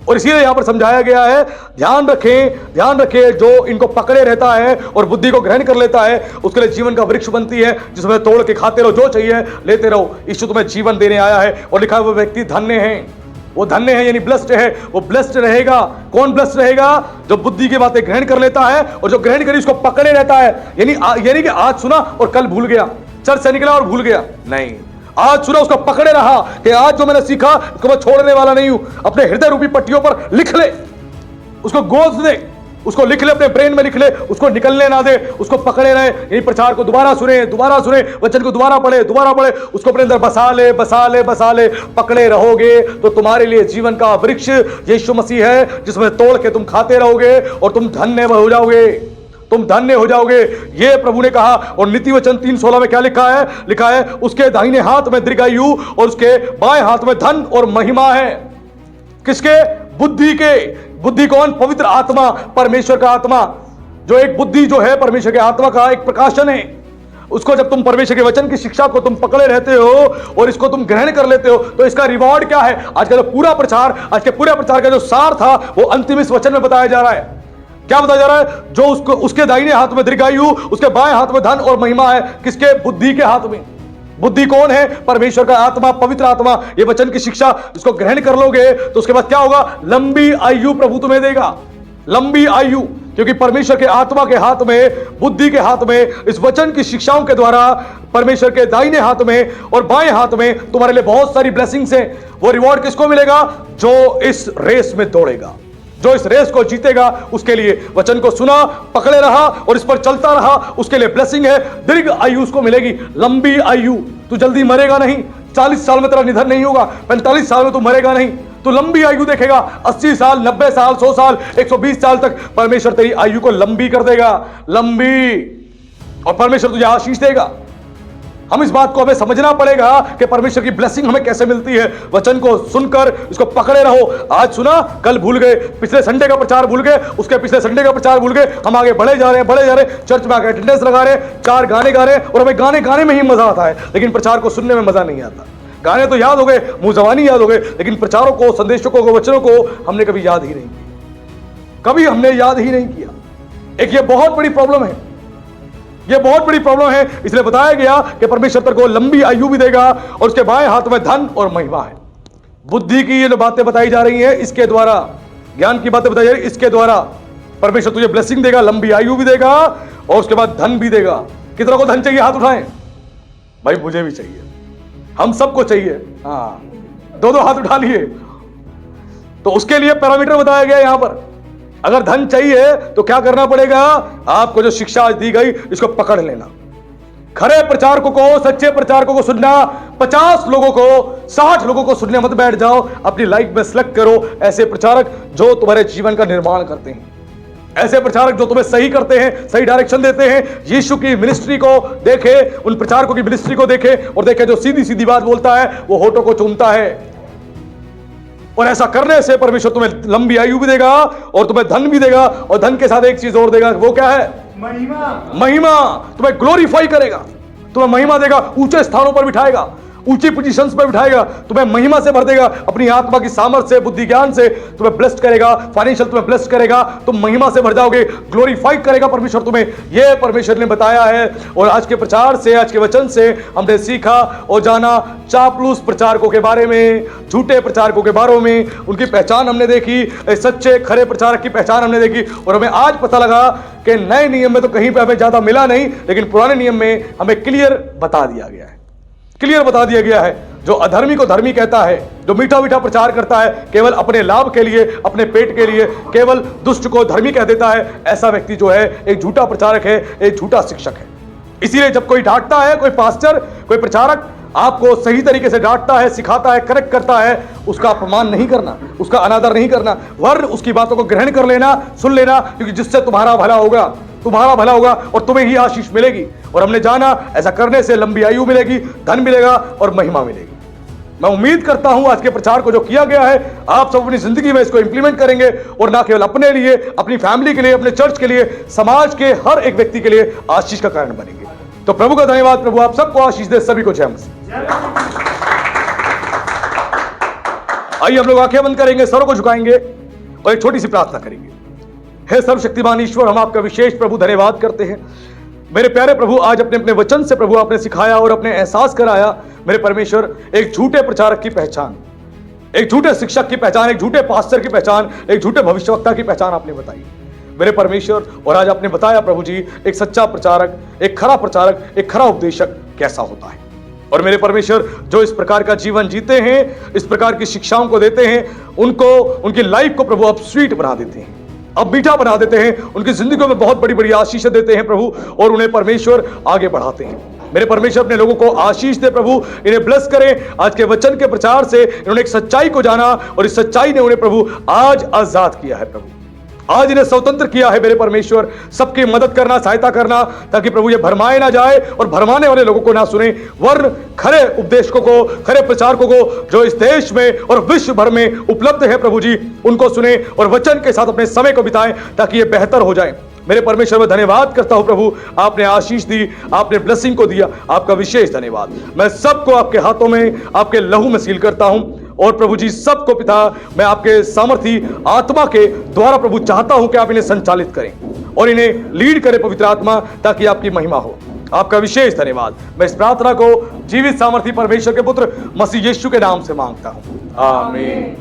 S1: और इसीलिए यहां पर समझाया गया है, ध्यान रखें, ध्यान रखें, जो इनको पकड़े रहता है और बुद्धि को ग्रहण कर लेता है, उसके लिए जीवन का वृक्ष बनती है, जिसमें तोड़ के खाते रहो, जो चाहिए लेते रहो। यीशु तुम्हें जीवन देने आया है, और लिखा है वो व्यक्ति धन्य है, वो धन्य है, यानी ब्लेस्ड है, वो ब्लेस्ड रहेगा। कौन ब्लेस्ड रहेगा? जो बुद्धि की बातें ग्रहण कर लेता है, और जो ग्रहण करी उसको पकड़े रहता है। यानी कि आज सुना और कल भूल गया, चर्च से निकला और भूल गया, नहीं, आज सुना उसको पकड़े रहा कि आज जो मैंने सीखा उसको मैं छोड़ने वाला नहीं हूं। अपने हृदय रूपी पट्टियों पर लिख ले, उसको गोद दे, उसको लिख ले, अपने ब्रेन में लिख ले, उसको निकलने ना दे, उसको पकड़े रहे। यही प्रचार को दोबारा सुने, वचन को दोबारा पढ़े, उसको अपने अंदर बसा ले, बसा ले, बसा ले। पकड़े रहोगे तो तुम्हारे लिए जीवन का वृक्ष यीशु मसीह है, जिसमें तोड़ के तुम खाते रहोगे और तुम धन्य हो जाओगे, तुम धन्य हो जाओगे। ये प्रभु ने कहा। और नीति वचन 3:16 में क्या लिखा है? लिखा है उसके दाहिने हाथ में दीर्घायु और उसके बाएं हाथ में धन और महिमा है। किसके? बुद्धि के। बुद्धि कौन? पवित्र आत्मा, परमेश्वर का आत्मा। जो एक बुद्धि जो है परमेश्वर के आत्मा का एक प्रकाशन है। उसको जब तुम परमेश्वर के वचन की शिक्षा को तुम पकड़े रहते हो और इसको तुम ग्रहण कर लेते हो, तो इसका रिवॉर्ड क्या है? आज का जो पूरा प्रचार, आज के पूरे प्रचार का जो सार था, वो अंतिम इस वचन में बताया जा रहा है। क्या बताया जा रहा है? जो उसको, उसके दाहिने हाथ में दीर्घायु, उसके बाएं हाथ में धन और महिमा है। किसके? बुद्धि के हाथ में। बुद्धि कौन है? परमेश्वर का आत्मा, पवित्र आत्मा। ये वचन की शिक्षा इसको ग्रहण कर लोगे तो उसके बाद क्या होगा? लंबी आयु प्रभु तुम्हें देगा, लंबी आयु। क्योंकि परमेश्वर के आत्मा के हाथ में, बुद्धि के हाथ में, इस वचन की शिक्षाओं के द्वारा परमेश्वर के दाहिने हाथ में और बाएं हाथ में तुम्हारे लिए बहुत सारी ब्लेसिंग्स हैं। वो रिवॉर्ड किसको मिलेगा? जो इस रेस में दौड़ेगा, जो इस रेस को जीतेगा, उसके लिए वचन को सुना, पकड़े रहा और इस पर चलता रहा, उसके लिए ब्लेसिंग है। दीर्घ आयु उसको मिलेगी, लंबी आयु। तू जल्दी मरेगा नहीं, 40 साल में तेरा निधन नहीं होगा, 45 साल में तू मरेगा नहीं, तू लंबी आयु देखेगा। 80 साल, 90 साल, 100 साल, 120 साल तक परमेश्वर तेरी आयु को लंबी कर देगा, लंबी। और परमेश्वर तुझे आशीष देगा। हम इस बात को हमें समझना पड़ेगा कि परमेश्वर की ब्लेसिंग हमें कैसे मिलती है। वचन को सुनकर इसको पकड़े रहो। आज सुना, कल भूल गए, पिछले संडे का प्रचार भूल गए, उसके पिछले संडे का प्रचार भूल गए। हम आगे बढ़े जा रहे हैं, चर्च में आके अटेंडेंस लगा रहे हैं, 4 गाने गा रहे हैं और हमें गाने में ही मजा आता है, लेकिन प्रचार को सुनने में मजा नहीं आता। गाने तो याद हो गए, मुंह जबानी याद हो गए, लेकिन प्रचारों को, संदेशों को, वचनों को हमने कभी याद ही नहीं किया, कभी हमने याद ही नहीं किया। एक ये बहुत बड़ी प्रॉब्लम है, ये बहुत बड़ी प्रॉब्लम है। इसलिए बताया गया कि परमेश्वर तेरे को लंबी आयु भी देगा और उसके बाएं हाथ में धन और महिमा है। बुद्धि की ये बातें बताई जा रही हैं, इसके द्वारा ज्ञान की बातें बताई जा रही है, इसके द्वारा परमेश्वर तुझे ब्लेसिंग देगा, लंबी आयु भी देगा और उसके बाद धन भी देगा। कितना को धन चाहिए? हाथ उठाएं भाई। मुझे भी चाहिए, हम सबको चाहिए। हाँ, 2 हाथ उठा लिए। तो उसके लिए पैरामीटर बताया गया यहां पर। अगर धन चाहिए तो क्या करना पड़ेगा? आपको जो शिक्षा आज दी गई इसको पकड़ लेना। खरे प्रचारकों को, सच्चे प्रचारकों को सुनना। 50 लोगों को, 60 लोगों को सुनने मत बैठ जाओ। अपनी लाइफ में सिलेक्ट करो ऐसे प्रचारक जो तुम्हारे जीवन का निर्माण करते हैं, ऐसे प्रचारक जो तुम्हें सही करते हैं, सही डायरेक्शन देते हैं। यीशु की मिनिस्ट्री को देखे, उन प्रचारकों की मिनिस्ट्री को देखे और देखे जो सीधी सीधी बात बोलता है, वो होठों को चूमता है। और ऐसा करने से परमेश्वर तुम्हें लंबी आयु भी देगा और तुम्हें धन भी देगा, और धन के साथ एक चीज और देगा। वो क्या है? महिमा। तुम्हें ग्लोरीफाई करेगा, तुम्हें महिमा देगा, ऊंचे स्थानों पर बिठाएगा, ऊंची पोजीशंस पर बिठाएगा, तुम्हें महिमा से भर देगा। अपनी आत्मा की सामर्थ्य से, बुद्धि ज्ञान से तुम्हें ब्लेस्ड करेगा, फाइनेंशियल तुम्हें ब्लेस्ड करेगा, तुम महिमा से भर जाओगे, ग्लोरीफाई करेगा परमेश्वर तुम्हें। यह परमेश्वर ने बताया है। और आज के प्रचार से, आज के वचन से हमने सीखा और जाना चापलूस प्रचारकों के बारे में, झूठे प्रचारकों के बारे में, उनकी पहचान हमने देखी, सच्चे खरे प्रचारक की पहचान हमने देखी। और हमें आज पता लगा कि नए नियम में तो कहीं पे हमें ज्यादा मिला नहीं, लेकिन पुराने नियम में हमें क्लियर बता दिया गया है, क्लियर बता दिया गया है। जो अधर्मी को धर्मी कहता है, जो मीठा मीठा प्रचार करता है केवल अपने लाभ के लिए, अपने पेट के लिए, केवल दुष्ट को धर्मी कह देता है, ऐसा व्यक्ति जो है एक झूठा प्रचारक है, एक झूठा शिक्षक है। इसीलिए जब कोई डांटता है, कोई पास्टर, कोई प्रचारक आपको सही तरीके से डांटता है, सिखाता है, करेक्ट करता है, उसका अपमान नहीं करना, उसका अनादर नहीं करना, वरन उसकी बातों को ग्रहण कर लेना, सुन लेना, क्योंकि जिससे तुम्हारा भला होगा, तुम्हारा भला होगा और तुम्हें ही आशीष मिलेगी। और हमने जाना ऐसा करने से लंबी आयु मिलेगी, धन मिलेगा और महिमा मिलेगी। मैं उम्मीद करता हूं आज के प्रचार को जो किया गया है, आप सब अपनी जिंदगी में इसको इंप्लीमेंट करेंगे और ना केवल अपने लिए, अपनी फैमिली के लिए, अपने चर्च के लिए, समाज के हर एक व्यक्ति के लिए आशीष का कारण बनेंगे। तो प्रभु का धन्यवाद। प्रभु आप सबको आशीष दे, सभी को जय मसीह। आइए हम लोग आंखें बंद करेंगे, सरों को झुकाएंगे और एक छोटी सी प्रार्थना करेंगे। हे सर्वशक्तिमान ईश्वर, हम आपका विशेष प्रभु धन्यवाद करते हैं। मेरे प्यारे प्रभु, आज अपने अपने वचन से प्रभु आपने सिखाया और अपने एहसास कराया मेरे परमेश्वर, एक झूठे प्रचारक की पहचान, एक झूठे शिक्षक की पहचान, एक झूठे पास्टर की पहचान, एक झूठे भविष्यवक्ता की पहचान आपने बताई मेरे परमेश्वर। और आज आपने बताया प्रभु जी, एक सच्चा प्रचारक, एक खरा प्रचारक, एक खरा उपदेशक कैसा होता है। और मेरे परमेश्वर, जो इस प्रकार का जीवन जीते हैं, इस प्रकार की शिक्षाओं को देते हैं, उनको, उनकी लाइफ को प्रभु आप स्वीट बना देते हैं, अब मीठा बना देते हैं, उनकी जिंदगियों में बहुत बड़ी बड़ी आशीष देते हैं प्रभु, और उन्हें परमेश्वर आगे बढ़ाते हैं। मेरे परमेश्वर, अपने लोगों को आशीष दे प्रभु, इन्हें ब्लेस करें। आज के वचन के प्रचार से इन्होंने एक सच्चाई को जाना और इस सच्चाई ने उन्हें प्रभु आज आजाद किया है प्रभु, आज इन्हें स्वतंत्र किया है मेरे परमेश्वर। सबकी मदद करना, सहायता करना, ताकि प्रभु ये भरमाए ना जाए और भरमाने वाले लोगों को ना सुने, वरन खरे उपदेशकों को, खरे प्रचारकों को जो इस देश में और विश्व भर में उपलब्ध है प्रभु जी, उनको सुने और वचन के साथ अपने समय को बिताएं, ताकि ये बेहतर हो जाए। मेरे परमेश्वर, मैं धन्यवाद करता हूं प्रभु, आपने आशीष दी, आपने ब्लेसिंग को दिया, आपका विशेष धन्यवाद। मैं सबको आपके हाथों में, आपके लहू में सील करता हूं। और प्रभु जी, सबको पिता मैं आपके सामर्थी आत्मा के द्वारा प्रभु चाहता हूं कि आप इन्हें संचालित करें और इन्हें लीड करें पवित्र आत्मा, ताकि आपकी महिमा हो। आपका विशेष धन्यवाद। मैं इस प्रार्थना को जीवित सामर्थी परमेश्वर के पुत्र मसीह यीशु के नाम से मांगता हूं, आमीन।